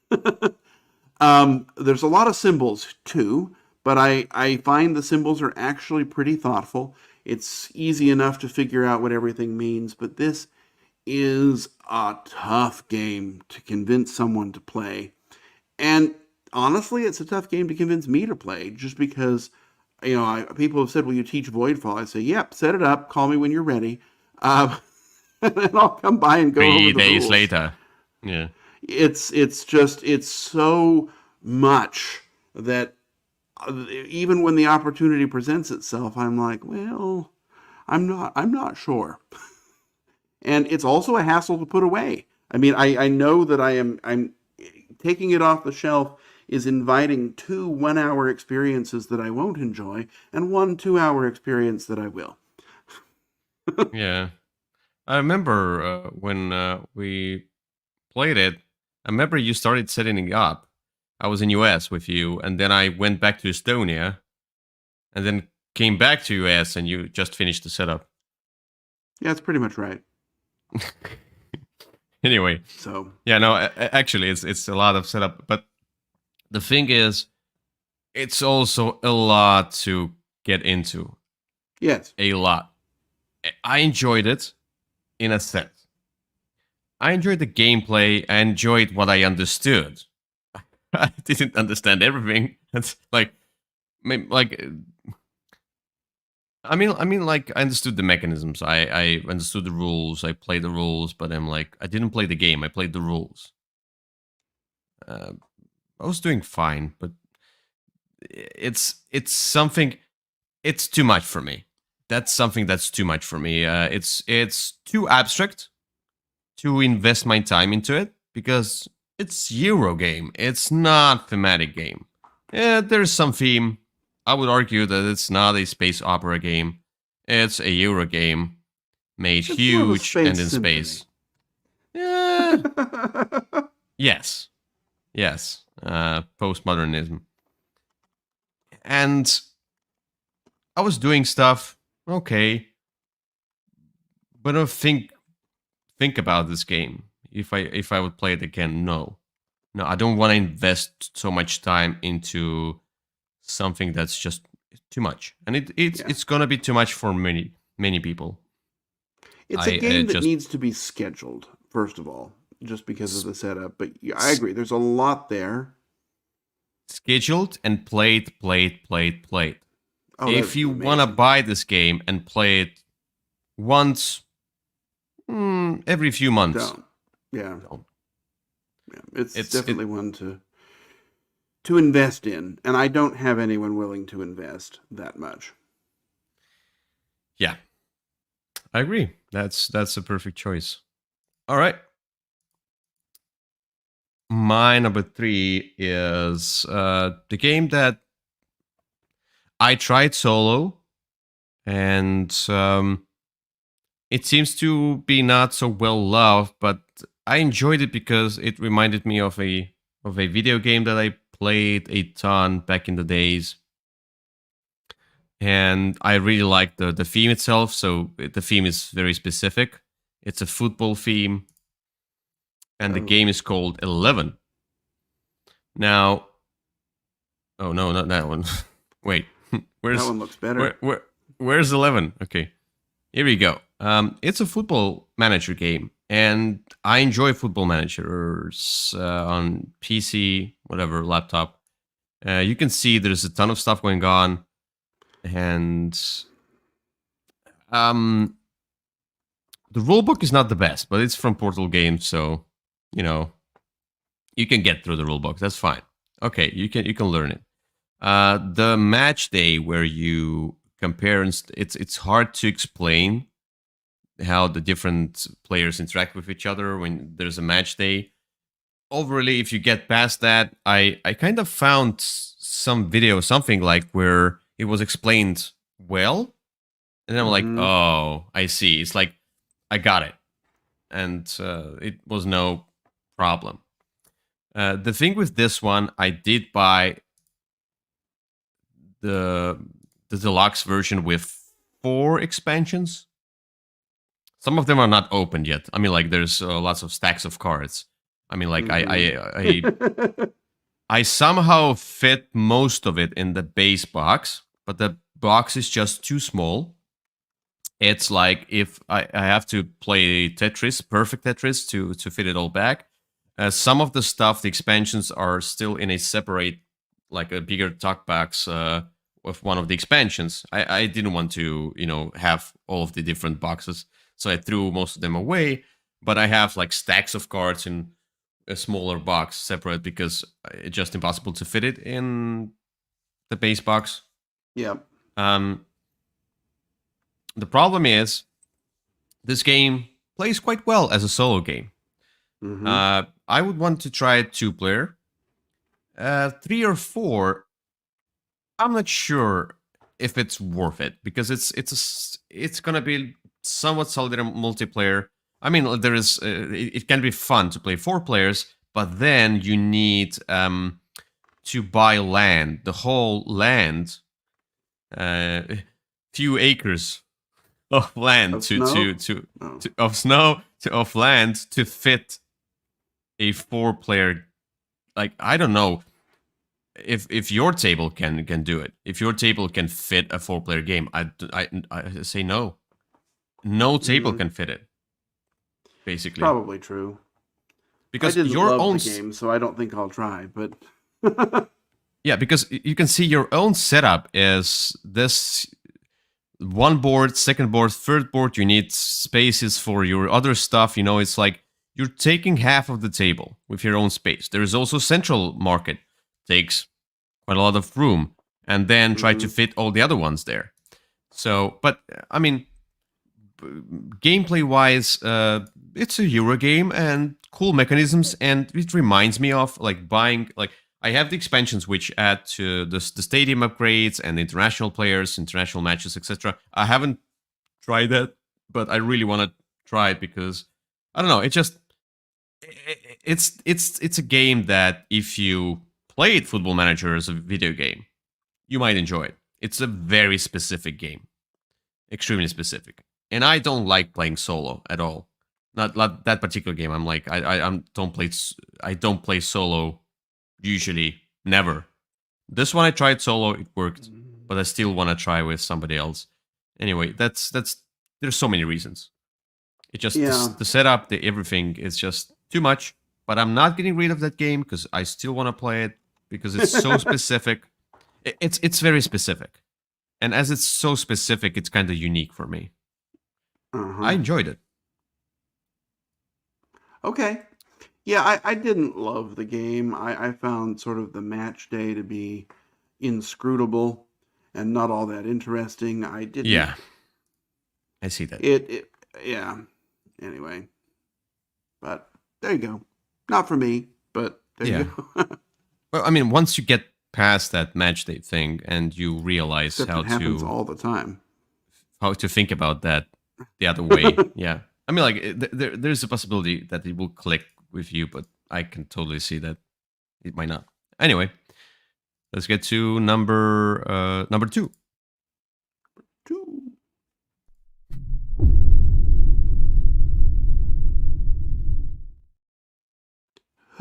There's a lot of symbols too, but I find the symbols are actually pretty thoughtful. It's easy enough to figure out what everything means, but this is a tough game to convince someone to play. And honestly, it's a tough game to convince me to play just because, people have said, will you teach Voidfall? I say, yep, set it up, call me when you're ready. And then I'll come by and go over Three the days rules. later. Yeah. It's so much that even when the opportunity presents itself, I'm like, well, I'm not sure. And it's also a hassle to put away. I mean, I know that I'm taking it off the shelf is inviting 2 1-hour experiences that I won't enjoy and 1 2-hour experience that I will. Yeah. I remember when we played it. I remember you started setting it up. I was in US with you, and then I went back to Estonia, and then came back to US, and you just finished the setup. Yeah, it's pretty much right. Anyway, So yeah, no, actually, it's a lot of setup, but the thing is, it's also a lot to get into. yes, A lot. I enjoyed it in a sense. I enjoyed the gameplay. I enjoyed what I understood. I didn't understand everything. It's like, like I mean, like I understood the mechanisms. I understood the rules. I played the rules, but I'm like, I didn't play the game. I played the rules. Uh, I was doing fine, but it's something. It's too much for me. That's something that's too much for me. It's too abstract to invest my time into it because it's Euro game. It's not thematic game. Yeah, there's some theme. I would argue that it's not a space opera game. It's a Euro game made it's more of a huge and space in symphony. space. Yeah. Yes. Yes. Postmodernism. And I was doing stuff. Okay. But I think about this game. If I would play it again, no. No, I don't want to invest so much time into something that's just too much. And it's gonna be too much for many people. It's a game that needs to be scheduled, first of all, just because of the setup. But yeah, I agree. There's a lot there. Scheduled and played. Oh, If you want to buy this game and play it once every few months, don't. Yeah. don't. Yeah. It's definitely one to invest in, and I don't have anyone willing to invest that much. Yeah, I agree. That's a perfect choice. All right. My number 3 is the game that I tried solo, and it seems to be not so well loved, but I enjoyed it because it reminded me of a video game that I played a ton back in the days. And I really like the theme itself. So the theme is very specific. It's a football theme. and the Oh. game is called 11. Now, oh no, not that one. Wait, That one looks better. Where's 11? Okay, here we go. It's a football manager game, and I enjoy football managers on PC, whatever, laptop. You can see there's a ton of stuff going on, and the rulebook is not the best, but it's from Portal Games, so you know you can get through the rulebook. That's fine. Okay, you can learn it. The match day where you compare, it's hard to explain how the different players interact with each other when there's a match day. Overly, if you get past that, I kind of found some video, something like where it was explained well, and then I'm like, Mhm. oh, I see. It's like I got it, and it was no problem. The thing with this one, I did buy the deluxe version with 4 expansions. Some of them are not opened yet. I mean, like there's lots of stacks of cards. I mean, like I somehow fit most of it in the base box, but the box is just too small. It's like if I have to play Tetris, perfect Tetris, to fit it all back. Some of the stuff, the expansions are still in a separate, like a bigger talk box with one of the expansions. I didn't want to, have all of the different boxes, so I threw most of them away. But I have like stacks of cards in a smaller box separate because it's just impossible to fit it in the base box. Yep. The problem is this game plays quite well as a solo game. Mhm. I would want to try it 2-player. 3 or 4, I'm not sure if it's worth it because it's gonna be somewhat solid multiplayer. I mean, there is it can be fun to play 4 players, but then you need to buy land, the whole land, few acres of land Of snow? Oh. of snow of land to fit a 4-player. Like I don't know if your table can do it. If your table can fit a 4-player game, I say no. No table can fit it. Basically, Probably true. I because didn't your love own the game, so I don't think I'll try, but yeah, because you can see your own setup is this one board, second board, third board. You need spaces for your other stuff. It's like you're taking half of the table with your own space. There is also central market, takes quite a lot of room, and then try to fit all the other ones there. So, but I mean, gameplay wise, it's a Euro game and cool mechanisms, and it reminds me of like buying like I have the expansions which add to the stadium upgrades and international players, international matches, etc. I haven't tried that, but I really want to try it because I don't know. It just it's a game that if you played Football Manager as a video game, you might enjoy it. It's a very specific game, extremely specific, and I don't like playing solo at all. Not that particular game. I'm like I don't play solo usually, never. This one I tried solo, it worked, but I still want to try with somebody else. Anyway, that's there's so many reasons. It just yeah. the setup, the everything is just too much. But I'm not getting rid of that game because I still want to play it because it's so specific. It's very specific, and as it's so specific, it's kind of unique for me. I Uh-huh. enjoyed it. Okay. Yeah, I didn't love the game. I found sort of the match day to be inscrutable and not all that interesting. I didn't Yeah, I see that. it yeah. Anyway, but there you go. Not for me, but there you Yeah. go. Well, I mean, once you get past that match day thing and you realize Except it happens all the time. how to think about that the other way, yeah. I mean, like there's a possibility that it will click with you, but I can totally see that it might not. Anyway, let's get to number 2. Two.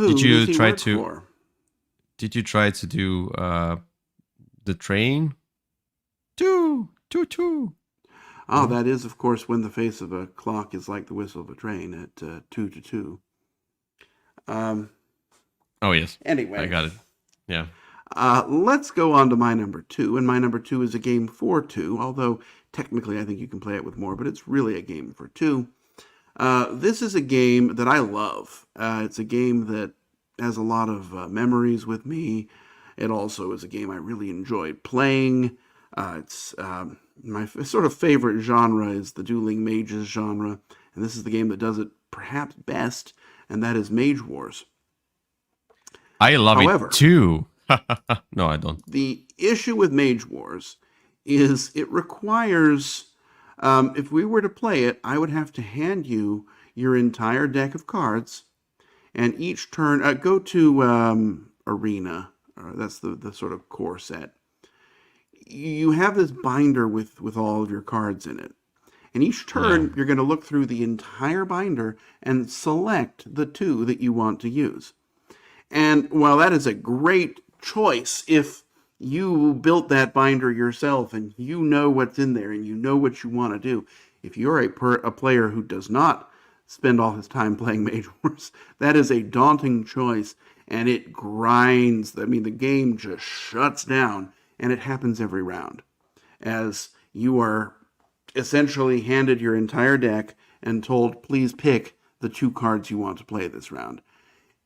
Did Who does you he try work to for? do the train? Two, two, two. Oh, No? that is, of course, when the face of a clock is like the whistle of a train at 2 to 2. Um, Oh yes, I anyway, got it. Yeah. let's go on to my number two. And my number two is a game for two, although technically I think you can play it with more, but it's really a game for two. This is a game that I love. It's a game that has a lot of memories with me. It also is a game I really enjoyed playing. It's my sort of favorite genre is the dueling mages genre, and this is the game that does it perhaps best, and that is Mage Wars. I love it However, too. No, I don't. the issue with Mage Wars is it requires, if we were to play it, I would have to hand you your entire deck of cards, and each turn, go to Arena, that's the sort of core set. You have this binder with all of your cards in it. And each Yeah. turn, you're going to look through the entire binder and select the two that you want to use. And while that is a great choice if you built that binder yourself and you know what's in there and you know what you want to do, if you're a player who does not spend all his time playing Mage Wars, that is a daunting choice and it grinds. I mean, the game just shuts down and it happens every round as you are essentially handed your entire deck and told, please pick the two cards you want to play this round.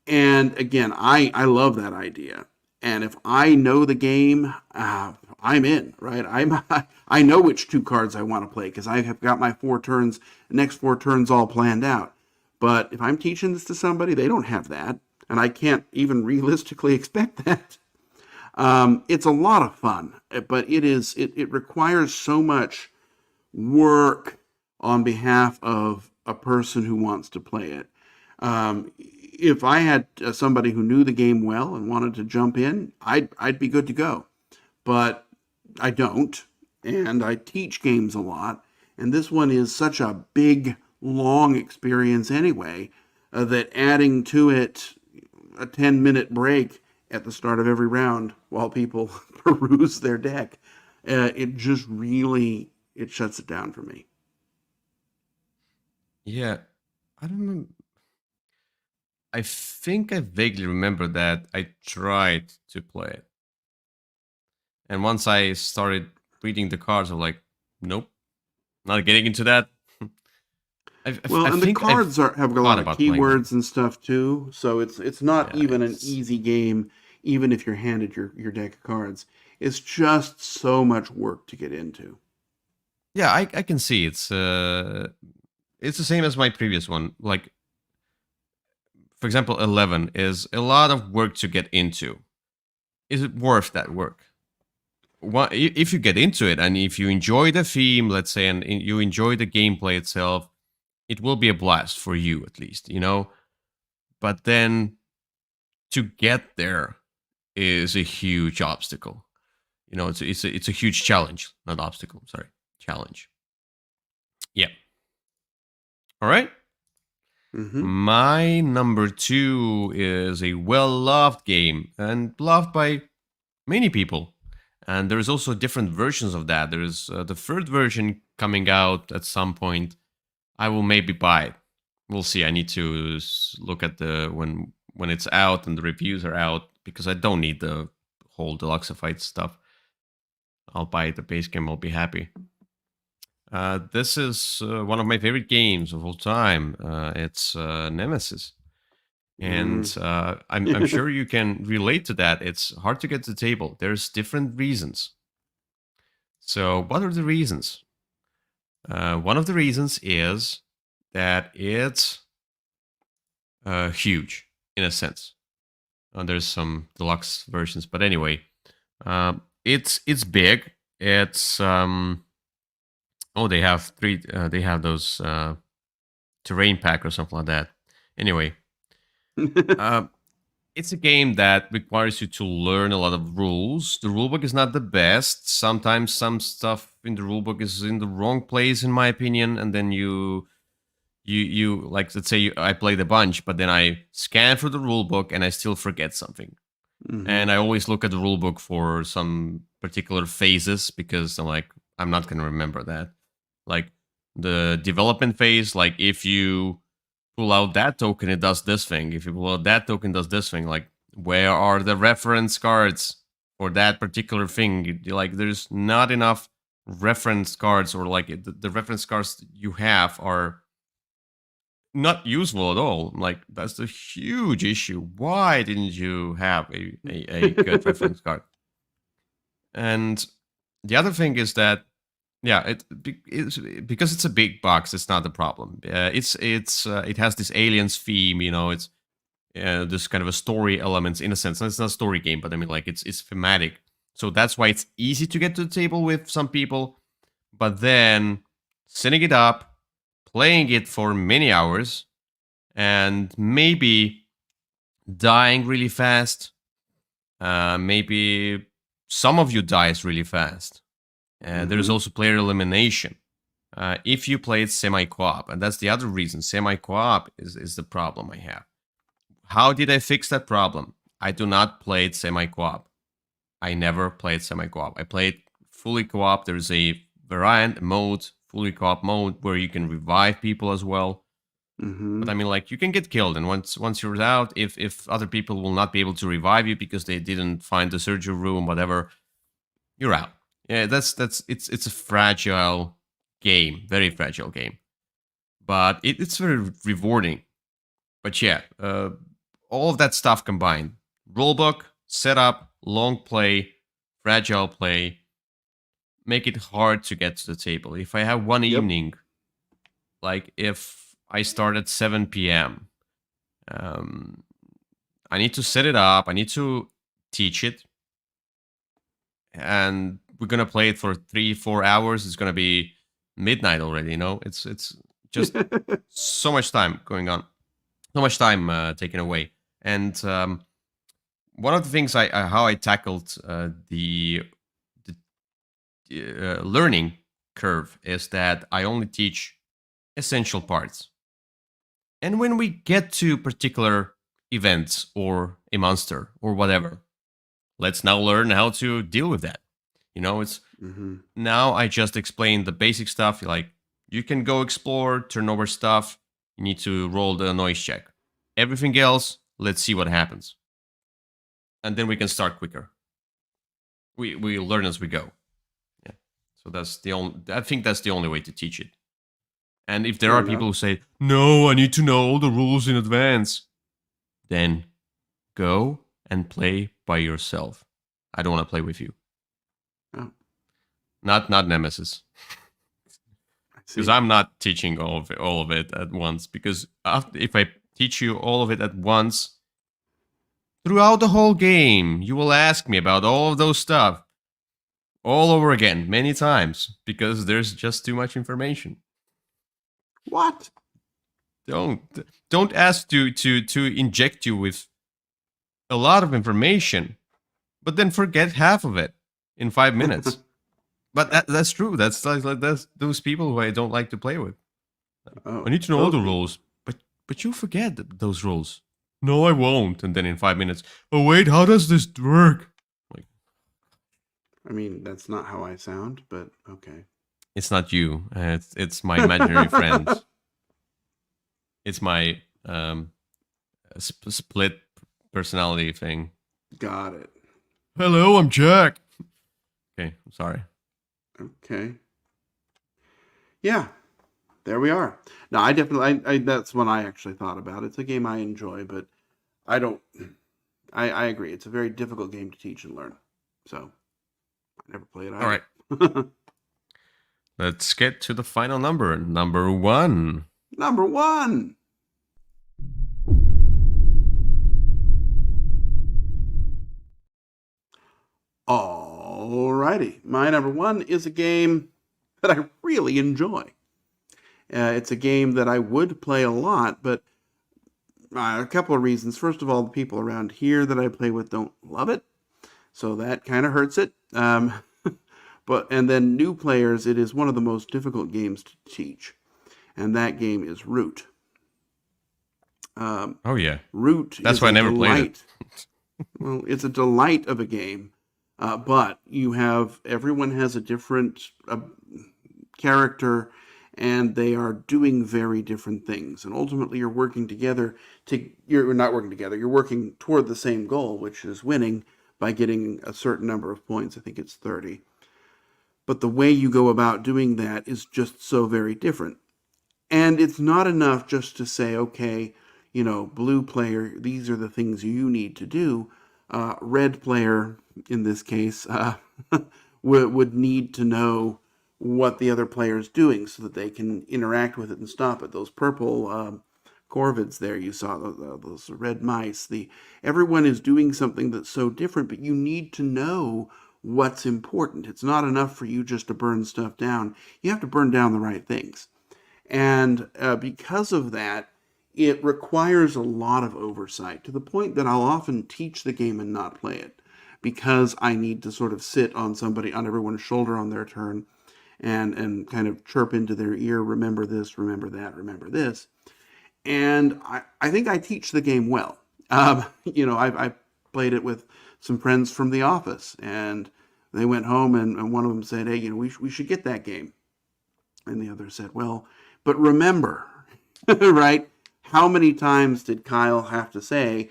And again, I love that idea. And if I know the game, I'm in, right? I know which two cards I want to play because I have got my 4 turns, next 4 turns all planned out. But if I'm teaching this to somebody, they don't have that, and I can't even realistically expect that. It's a lot of fun, but it requires so much work on behalf of a person who wants to play it. If I had somebody who knew the game well and wanted to jump in, I'd be good to go. But I don't, and I teach games a lot, and this one is such a big, long experience anyway, that adding to it a 10-minute break at the start of every round while people peruse their deck, it just really it shuts it down for me. Yeah. I don't know. I think I vaguely remember that I tried to play it. And once I started reading the cards, I'm like, nope, not getting into that. Well, I and the think I've cards have a thought lot of about playing that. keywords and stuff too, so it's not Yeah, even an easy game, even if you're handed your deck of cards. It's just so much work to get into. yeah, I can see it's the same as my previous one. Like, for example, 11 is a lot of work to get into. Is it worth that work? If you get into it and if you enjoy the theme, let's say, and you enjoy the gameplay itself, it will be a blast for you at least, you know. But then to get there is a huge obstacle. You know, it's a huge challenge, not obstacle. Sorry, challenge. Yeah. All right. Hmm. My number two is a well-loved game and loved by many people. And there's also different versions of that. There's the third version coming out at some point. I will maybe buy it. We'll see. I need to look at the when it's out and the reviews are out because I don't need the whole Deluxified stuff. I'll buy the base game. I'll be happy. This is one of my favorite games of all time. It's Nemesis. And I'm sure you can relate to that. It's hard to get to the table. There's different reasons. So, what are the reasons? One of the reasons is that it's huge in a sense. There's some deluxe versions, but anyway, it's big. It's oh, they have three. They have those terrain pack or something like that. Anyway, uh, it's a game that requires you to learn a lot of rules. The rulebook is not the best. Sometimes some stuff in the rulebook is in the wrong place, in my opinion, and then you you like, let's say I played a bunch, but then I scan through the rule book and I still forget something. Mm-hmm. And I always look at the rule book for some particular phases because I'm like, I'm not going to remember that. Like the development phase, like if you pull out that token, it does this thing. If you pull out that token, it does this thing. Like, where are the reference cards for that particular thing? Like, there's not enough reference cards, or like the reference cards you have are not useful at all. Like, that's a huge issue. Why didn't you have a good reference card? And the other thing is that, yeah, it's because it's a big box. It's not the problem. It has this aliens theme. It's this kind of a story elements in a sense. It's not a story game, but I mean, like, it's thematic. So that's why it's easy to get to the table with some people. But then setting it up, playing it for many hours, and maybe dying really fast. Maybe some of you dies really fast. There's also player elimination. If you play it semi-co-op, and that's the other reason, semi-co-op is the problem I have. How did I fix that problem? I do not play it semi-co-op. I never played semi-co-op. I played fully co-op. There's a variant mode, fully co-op mode, where you can revive people as well. But I mean, like, you can get killed, and once you're out, if other people will not be able to revive you because they didn't find the surgery room, whatever, you're out. Yeah, it's a fragile game, very fragile game, but it's very rewarding. But yeah, all of that stuff combined: rulebook, setup, long play, fragile play, make it hard to get to the table. If I have one evening, like if I start at 7 p.m., I need to set it up, I need to teach it, and we're gonna play it for 3-4 hours. It's gonna be midnight already. It's just so much time going on, so much time taken away. And one of the things how I tackled the learning curve is that I only teach essential parts. And when we get to particular events or a monster or whatever, let's now learn how to deal with that. It's now I just explained the basic stuff. Like, you can go explore, turn over stuff. You need to roll the noise check. Everything else, let's see what happens. And then we can start quicker. We learn as we go. Yeah. So I think that's the only way to teach it. And if there are people who say, no, I need to know all the rules in advance, then go and play by yourself. I don't want to play with you. Oh. Not Nemesis. Because I'm not teaching all of it at once. Because if I teach you all of it at once, throughout the whole game, you will ask me about all of those stuff all over again, many times, because there's just too much information. What? Don't ask to inject you with a lot of information, but then forget half of it in 5 minutes. But that's true. That's those people who I don't like to play with. I need to know all the rules, but you forget those rules. No, I won't. And then in 5 minutes, oh wait, how does this work? Like, I mean, that's not how I sound, but okay. It's not you. It's my imaginary friends. It's my split personality thing. Got it. Hello, I'm Jack. Okay, I'm sorry. Okay. Yeah, there we are. No, I definitely, that's one I actually thought about. It's a game I enjoy, but I I agree. It's a very difficult game to teach and learn. So, I never play it either. All right. Let's get to the final number. Number 1. Number 1. Alrighty. My number 1 is a game that I really enjoy. It's a game that I would play a lot, but a couple of reasons. First of all, the people around here that I play with don't love it, so that kind of hurts it. And then new players, it is one of the most difficult games to teach. and that game is Root. Oh yeah, Root that's is why I a never played it. delight. Well, it's a delight of a game, but everyone has a different character, and they are doing very different things. And ultimately, you're working together. You're not working together. You're working toward the same goal, which is winning by getting a certain number of points. I think it's 30. But the way you go about doing that is just so very different. And it's not enough just to say, okay, blue player, these are the things you need to do. Red player, in this case, would need to know what the other player is doing so that they can interact with it and stop it. Those purple corvids there you saw, those red mice. Everyone is doing something that's so different, but you need to know what's important. It's not enough for you just to burn stuff down. You have to burn down the right things. And because of that, it requires a lot of oversight to the point that I'll often teach the game and not play it because I need to sort of sit on everyone's shoulder on their turn and kind of chirp into their ear, remember this, remember that, remember this. And I think I teach the game well. I played it with some friends from the office, and they went home, and one of them said, hey, we should get that game. And the other said, well, but remember, right? How many times did Kyle have to say,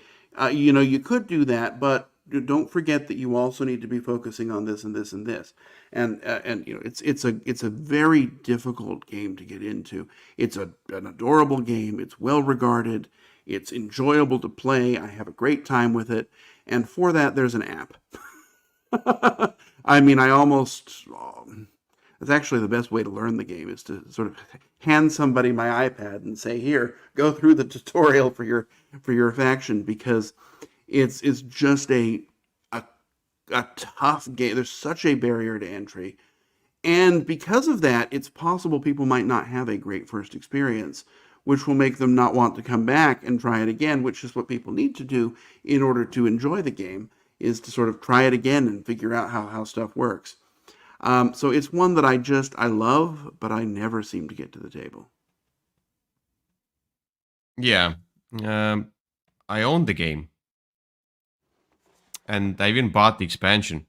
you could do that, but don't forget that you also need to be focusing on this and this and this. And it's a very difficult game to get into. It's an adorable game. It's well regarded. It's enjoyable to play. I have a great time with it. And for that, there's an app. I mean, that's actually the best way to learn the game is to sort of hand somebody my iPad and say, here, go through the tutorial for your faction, because it's just a tough game. There's such a barrier to entry. And because of that, it's possible people might not have a great first experience, which will make them not want to come back and try it again, which is what people need to do in order to enjoy the game, is to sort of try it again and figure out how stuff works. So it's one that I love, but I never seem to get to the table. Yeah, I own the game, and I even bought the expansion,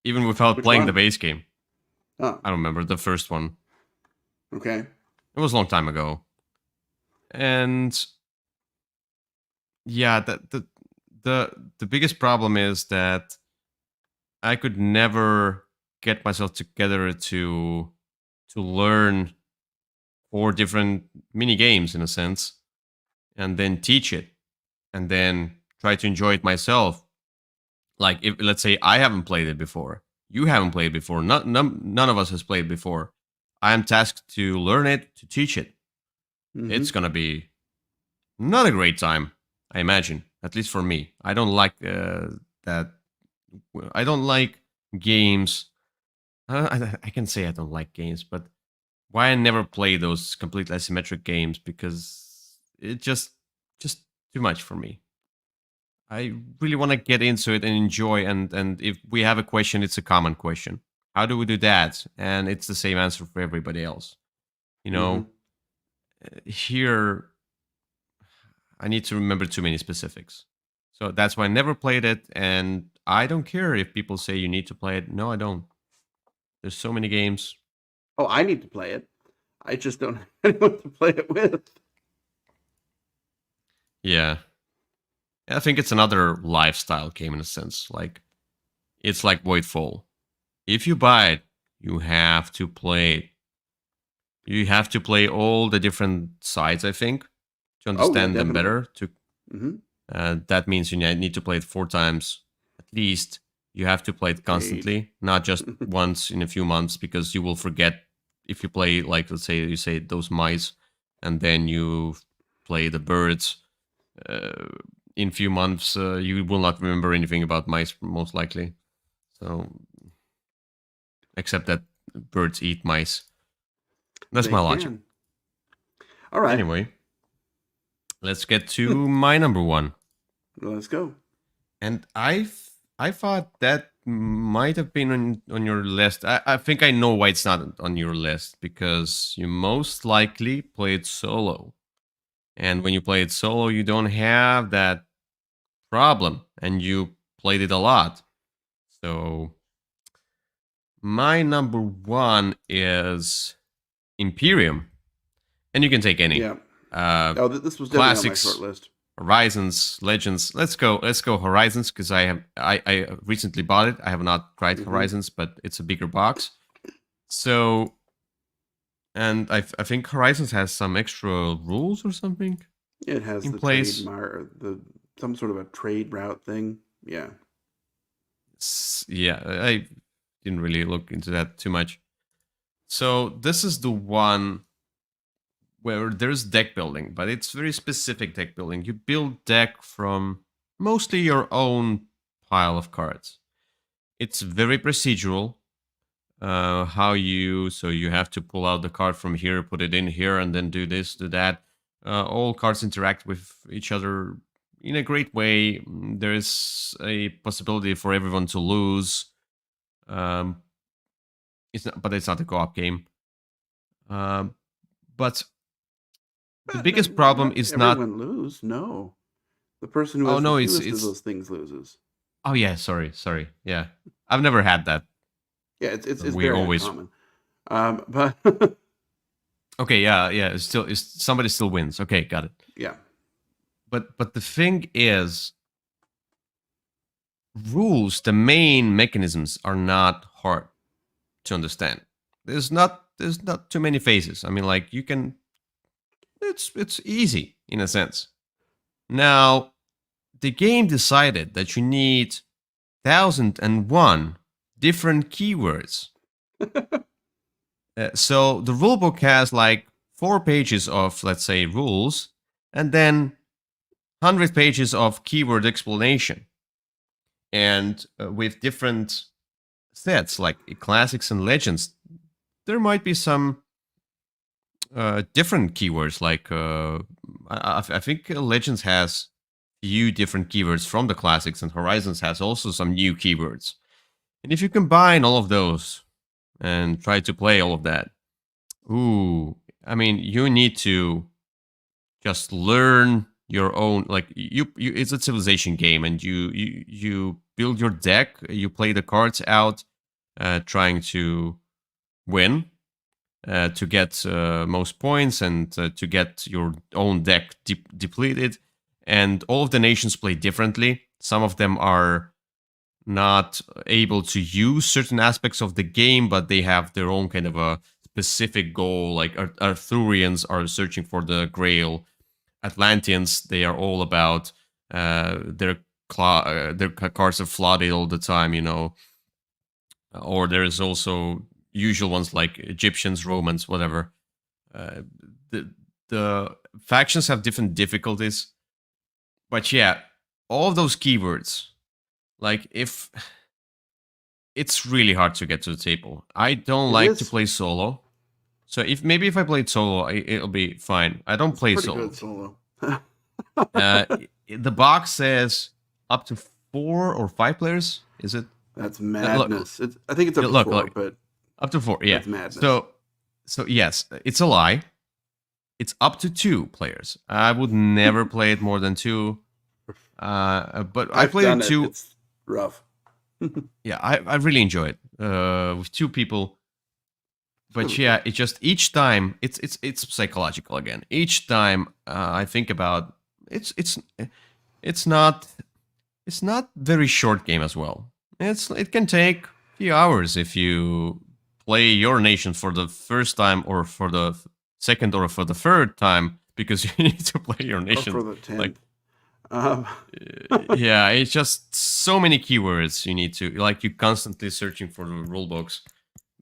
even without Which playing the one? base game. Oh, I don't remember the first one. okay. It was a long time ago, and yeah, the biggest problem is that I could never get myself together to learn 4 different mini games in a sense, and then teach it, and then try to enjoy it myself. Like, if let's say I haven't played it before, you haven't played it before, none of us has played before. I am tasked to learn it, to teach it. Mm-hmm. It's gonna be not a great time, I imagine. At least for me, I don't like that. I don't like games. I can say I don't like games, but why I never play those completely asymmetric games, because it just too much for me. I really want to get into it and enjoy, and if we have a question, it's a common question. How do we do that? And it's the same answer for everybody else. You Mm-hmm. know, here I need to remember too many specifics. So that's why I never played it, and I don't care if people say you need to play it. No, I don't. There's so many games. Oh, I need to play it. I just don't have anyone to play it with. Yeah. I think it's another lifestyle game in a sense. Like, it's like Voidfall. If you buy it, you have to play it. You have to play all the different sides, I think, to Oh yeah, understand them definitely. better. Mm-hmm. That means you need to play it 4 times at least. You have to play it Paid. constantly, not just once in a few months, because you will forget if you play, like, let's say you say those mice, and then you play the birds. Uh, in few months, you will not remember anything about mice, most likely. So, except that birds eat mice. That's They my logic. can. All right, Anyway, let's get to my number one. let's go. And I thought that might have been on your list. I think I know why it's not on your list, because you most likely play it solo. And when you play it solo, you don't have that problem, and you played it a lot. So my number one is Imperium, and you can take any. Yeah. This was definitely classics, on my short list. Horizons, Legends. Let's go Horizons, because I recently bought it. I have not tried Horizons, but it's a bigger box. So, and I think Horizons has some extra rules or something. It has in the place. some sort of a trade route thing. Yeah. Yeah, I didn't really look into that too much. So this is the one where there's deck building, but it's very specific deck building. You build deck from mostly your own pile of cards. It's very procedural. So you have to pull out the card from here, put it in here, and then do this, do that. All cards interact with each other in a great way. There is a possibility for everyone to lose. It's not a co-op game. But the biggest problem is not everyone lose. No, the person who has the fewest of those things loses. Oh yeah, sorry. Yeah, I've never had that. Yeah, it's very uncommon. But okay, yeah. Somebody still wins. Okay, got it. Yeah. But the thing is, rules, the main mechanisms are not hard to understand. There's not too many phases. I mean, like, you can. It's easy in a sense. Now, the game decided that you need 1,001 different keywords. So the rulebook has like 4 pages of, let's say, rules, and then 100 pages of keyword explanation. And with different sets, like classics and legends, there might be some different keywords. Like I think Legends has few different keywords from the classics, and Horizons has also some new keywords. And if you combine all of those and try to play all of that, I mean, you need to just learn your own. Like, it's a civilization game, and you build your deck, you play the cards out, trying to win, to get most points, and to get your own deck depleted. And all of the nations play differently. Some of them are not able to use certain aspects of the game, but they have their own kind of a specific goal. Like Arthurians are searching for the Grail. Atlanteans, they are all about their cards are flooded all the time, Or there is also usual ones like Egyptians, Romans, whatever. The factions have different difficulties. But yeah, all of those keywords, like, if it's really hard to get to the table. I don't like to play solo. So if I played solo, it'll be fine. I don't play solo. Good solo. The box says up to 4 or 5 players. Is it? That's madness. I think it's up to 4, but up to 4. Yeah, that's madness. So yes, it's a lie. It's up to 2 players. I would never play it more than 2. But I played it 2. It's rough. Yeah, I really enjoy it with 2 people. But yeah, it just each time it's psychological again. Each time I think about it's not very short game as well. It can take a few hours if you play your nation for the first time, or for the second, or for the third time, because you need to play your nation. Or for the 10th. Like, yeah, it's just so many keywords you need to, like, you're constantly searching for the rulebooks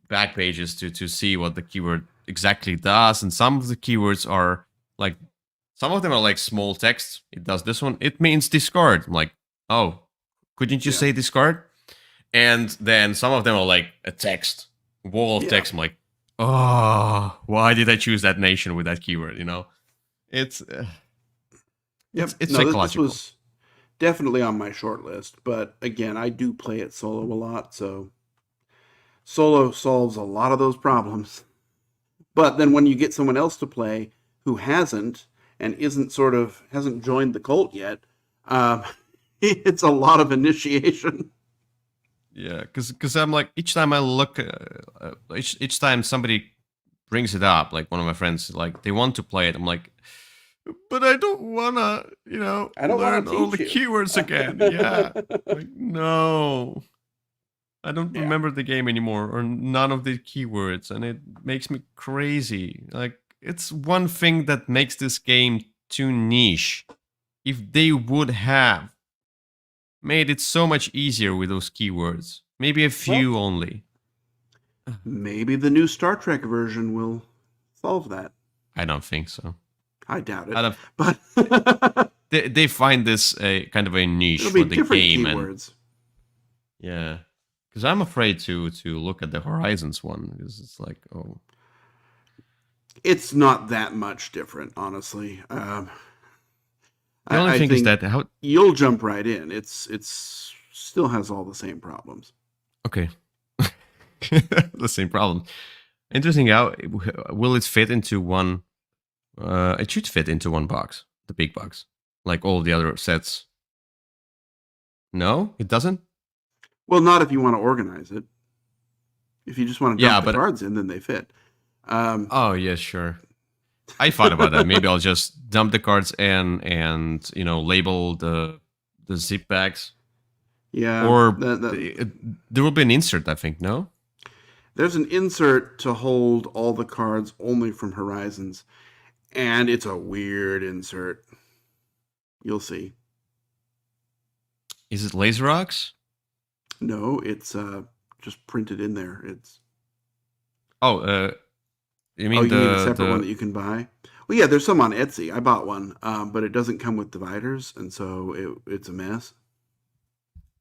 back pages to see what the keyword exactly does. And some of the keywords are like, some of them are like small text. It does this one. It means discard. I'm like, oh, couldn't you say discard? And then some of them are like a text, wall of text. I'm like, oh, why did I choose that nation with that keyword? It's psychological. definitely on my short list. But again, I do play it solo a lot, so solo solves a lot of those problems. But then when you get someone else to play who hasn't and hasn't joined the cult yet, um, it's a lot of initiation. Yeah, because I'm like, each time I look, each time somebody brings it up, like one of my friends, like they want to play it, I'm like, but I don't wanna, I don't learn want to all the teach you. keywords again. Yeah, like no, I don't Yeah. remember the game anymore, or none of the keywords, and it makes me crazy. Like it's one thing that makes this game too niche. If they would have made it so much easier with those keywords, maybe a Well, few only. maybe the new Star Trek version will solve that. I don't think so. I doubt it. I don't, But they find this a kind of a niche it'll for be the different game, and keywords. yeah, because I'm afraid to look at the Horizons one, because it's like, oh, It's not that much different, honestly. the only I thing is think that how you'll jump right in. It's still has all the same problems. okay, the same problem. Interesting. How will it fit into one? It should fit into one box, the big box, like all the other sets. No, it doesn't. Well, not if you want to organize it. If you just want to Yeah, dump the but cards in, then they fit. oh yeah, sure. I thought about that. Maybe I'll just dump the cards in and label the zip bags, Yeah, or there will be an insert. I think no. there's an insert to hold all the cards only from Horizons, and it's a weird insert. You'll see. Is it laser rocks? No, it's just printed in there. It's Oh, you mean you mean a separate one the that you can buy? Well, yeah, there's some on Etsy. I bought one, but it doesn't come with dividers, and so it's a mess.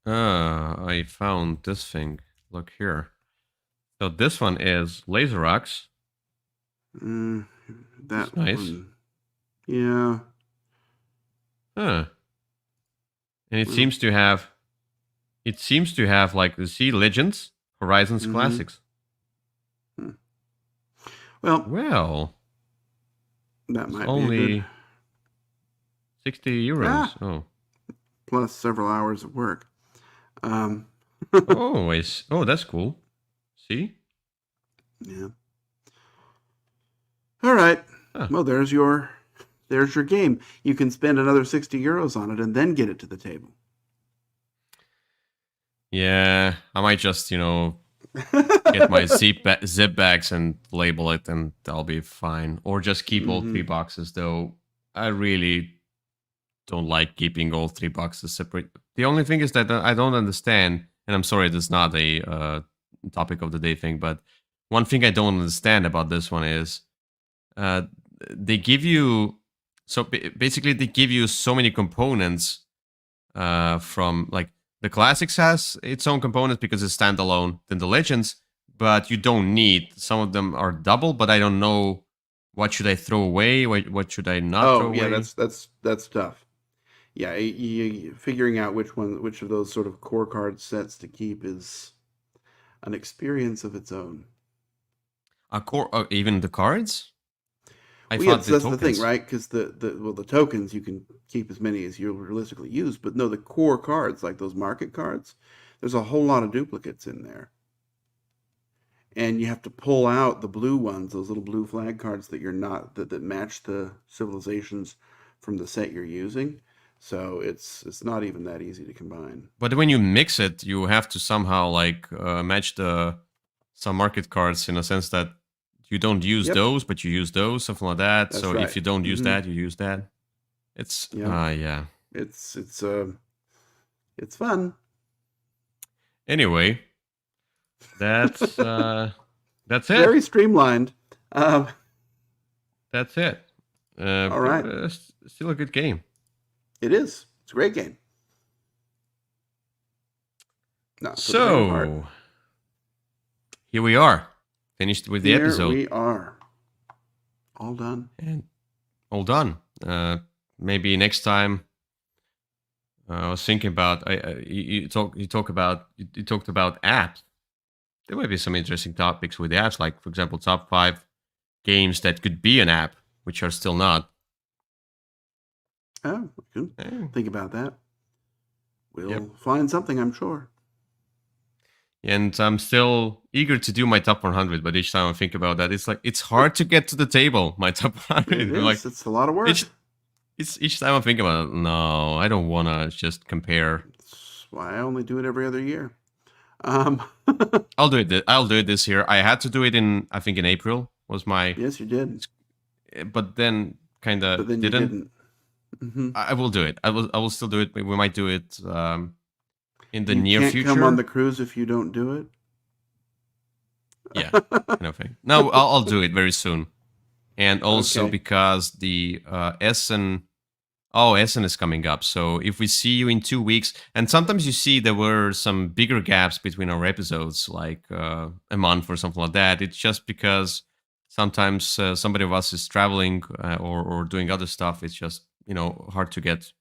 I found this thing. Look here. So this one is laser rocks. Mm, That's that nice. one, yeah. Huh. And Well, it seems to have like the Sea Legends, Horizons mhm. Classics. Well, Well, that it's might be a good only 60 euros. Oh. plus several hours of work. Um, Oh, oh, that's cool. See? yeah. All right. Huh. Well, there's your game. You can spend another 60 euros on it and then get it to the table. Yeah, I might just, get my zip bags and label it, and I'll be fine. Or just keep all three boxes, though. I really don't like keeping all three boxes separate. The only thing is that I don't understand, and I'm sorry, this is not a topic of the day thing, but one thing I don't understand about this one is they give you, so basically they give you so many components from like, the Classics has its own components because it's standalone than the Legends, but you don't need. Some of them are double, but I don't know what should I throw away, what should I not throw yeah, away. that's tough. Yeah, figuring out which of those sort of core card sets to keep is an experience of its own. A core, even the cards. I Well, thought yes, the that's tokens. the thing, right? Because the tokens you can keep as many as you realistically use, but no, the core cards like those market cards, there's a whole lot of duplicates in there, and you have to pull out the blue ones, those little blue flag cards that you're not that match the civilizations from the set you're using. So it's not even that easy to combine. But when you mix it, you have to somehow like match some market cards in a sense that you don't use Yep, those, but you use those, something like that. that's So right. if you don't use that, you use that. It's Yeah, yeah. it's fun. Anyway, that's it. Very streamlined. Um, That's it. all right, Still a good game. it is. It's a great game. Not for the faint of heart. So here we are, finished with the episode. Here we are. All done. And all done. Maybe next time I was thinking about you talked about apps. There might be some interesting topics with apps, like for example, top 5 games that could be an app, which are still not. Oh, we can Eh, think about that. We'll Yep. find something, I'm sure. And I'm still eager to do my top 100, but each time I think about that, it's like it's hard to get to the table. My top 100, It like is. It's a lot of work. it's each time I think about it. No, I don't want to just compare. That's why I only do it every other year. Um, I'll do it. I'll do it this year. I had to do it I think in April was my, yes, you did. but then kind But of then you didn't. didn't. Hmm. I will do it. I will still do it. We might do it in the You near can't future. come on the cruise if you don't do it. Yeah, kind of thing. No, I'll do it very soon. And also Okay. because the Essen is coming up. So if we see you in 2 weeks, and sometimes you see there were some bigger gaps between our episodes, like a month or something like that. It's just because sometimes somebody of us is traveling or doing other stuff. It's just hard to get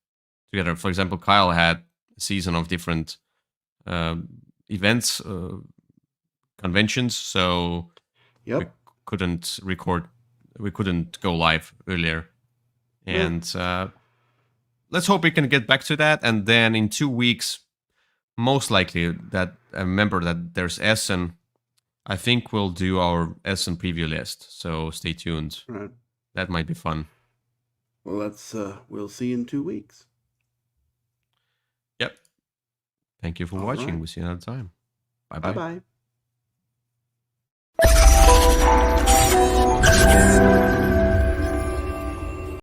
together. For example, Kyle had a season of different events, conventions, so we Yep. couldn't record. We couldn't go live earlier, Yeah. and let's hope we can get back to that. And then in 2 weeks, most likely that I remember that there's Essen. I think we'll do our Essen preview list. So stay tuned. Right. That might be fun. Well, we'll see in 2 weeks. Yep. Thank you for All watching. right. We'll see you another time. Bye Bye bye. bye.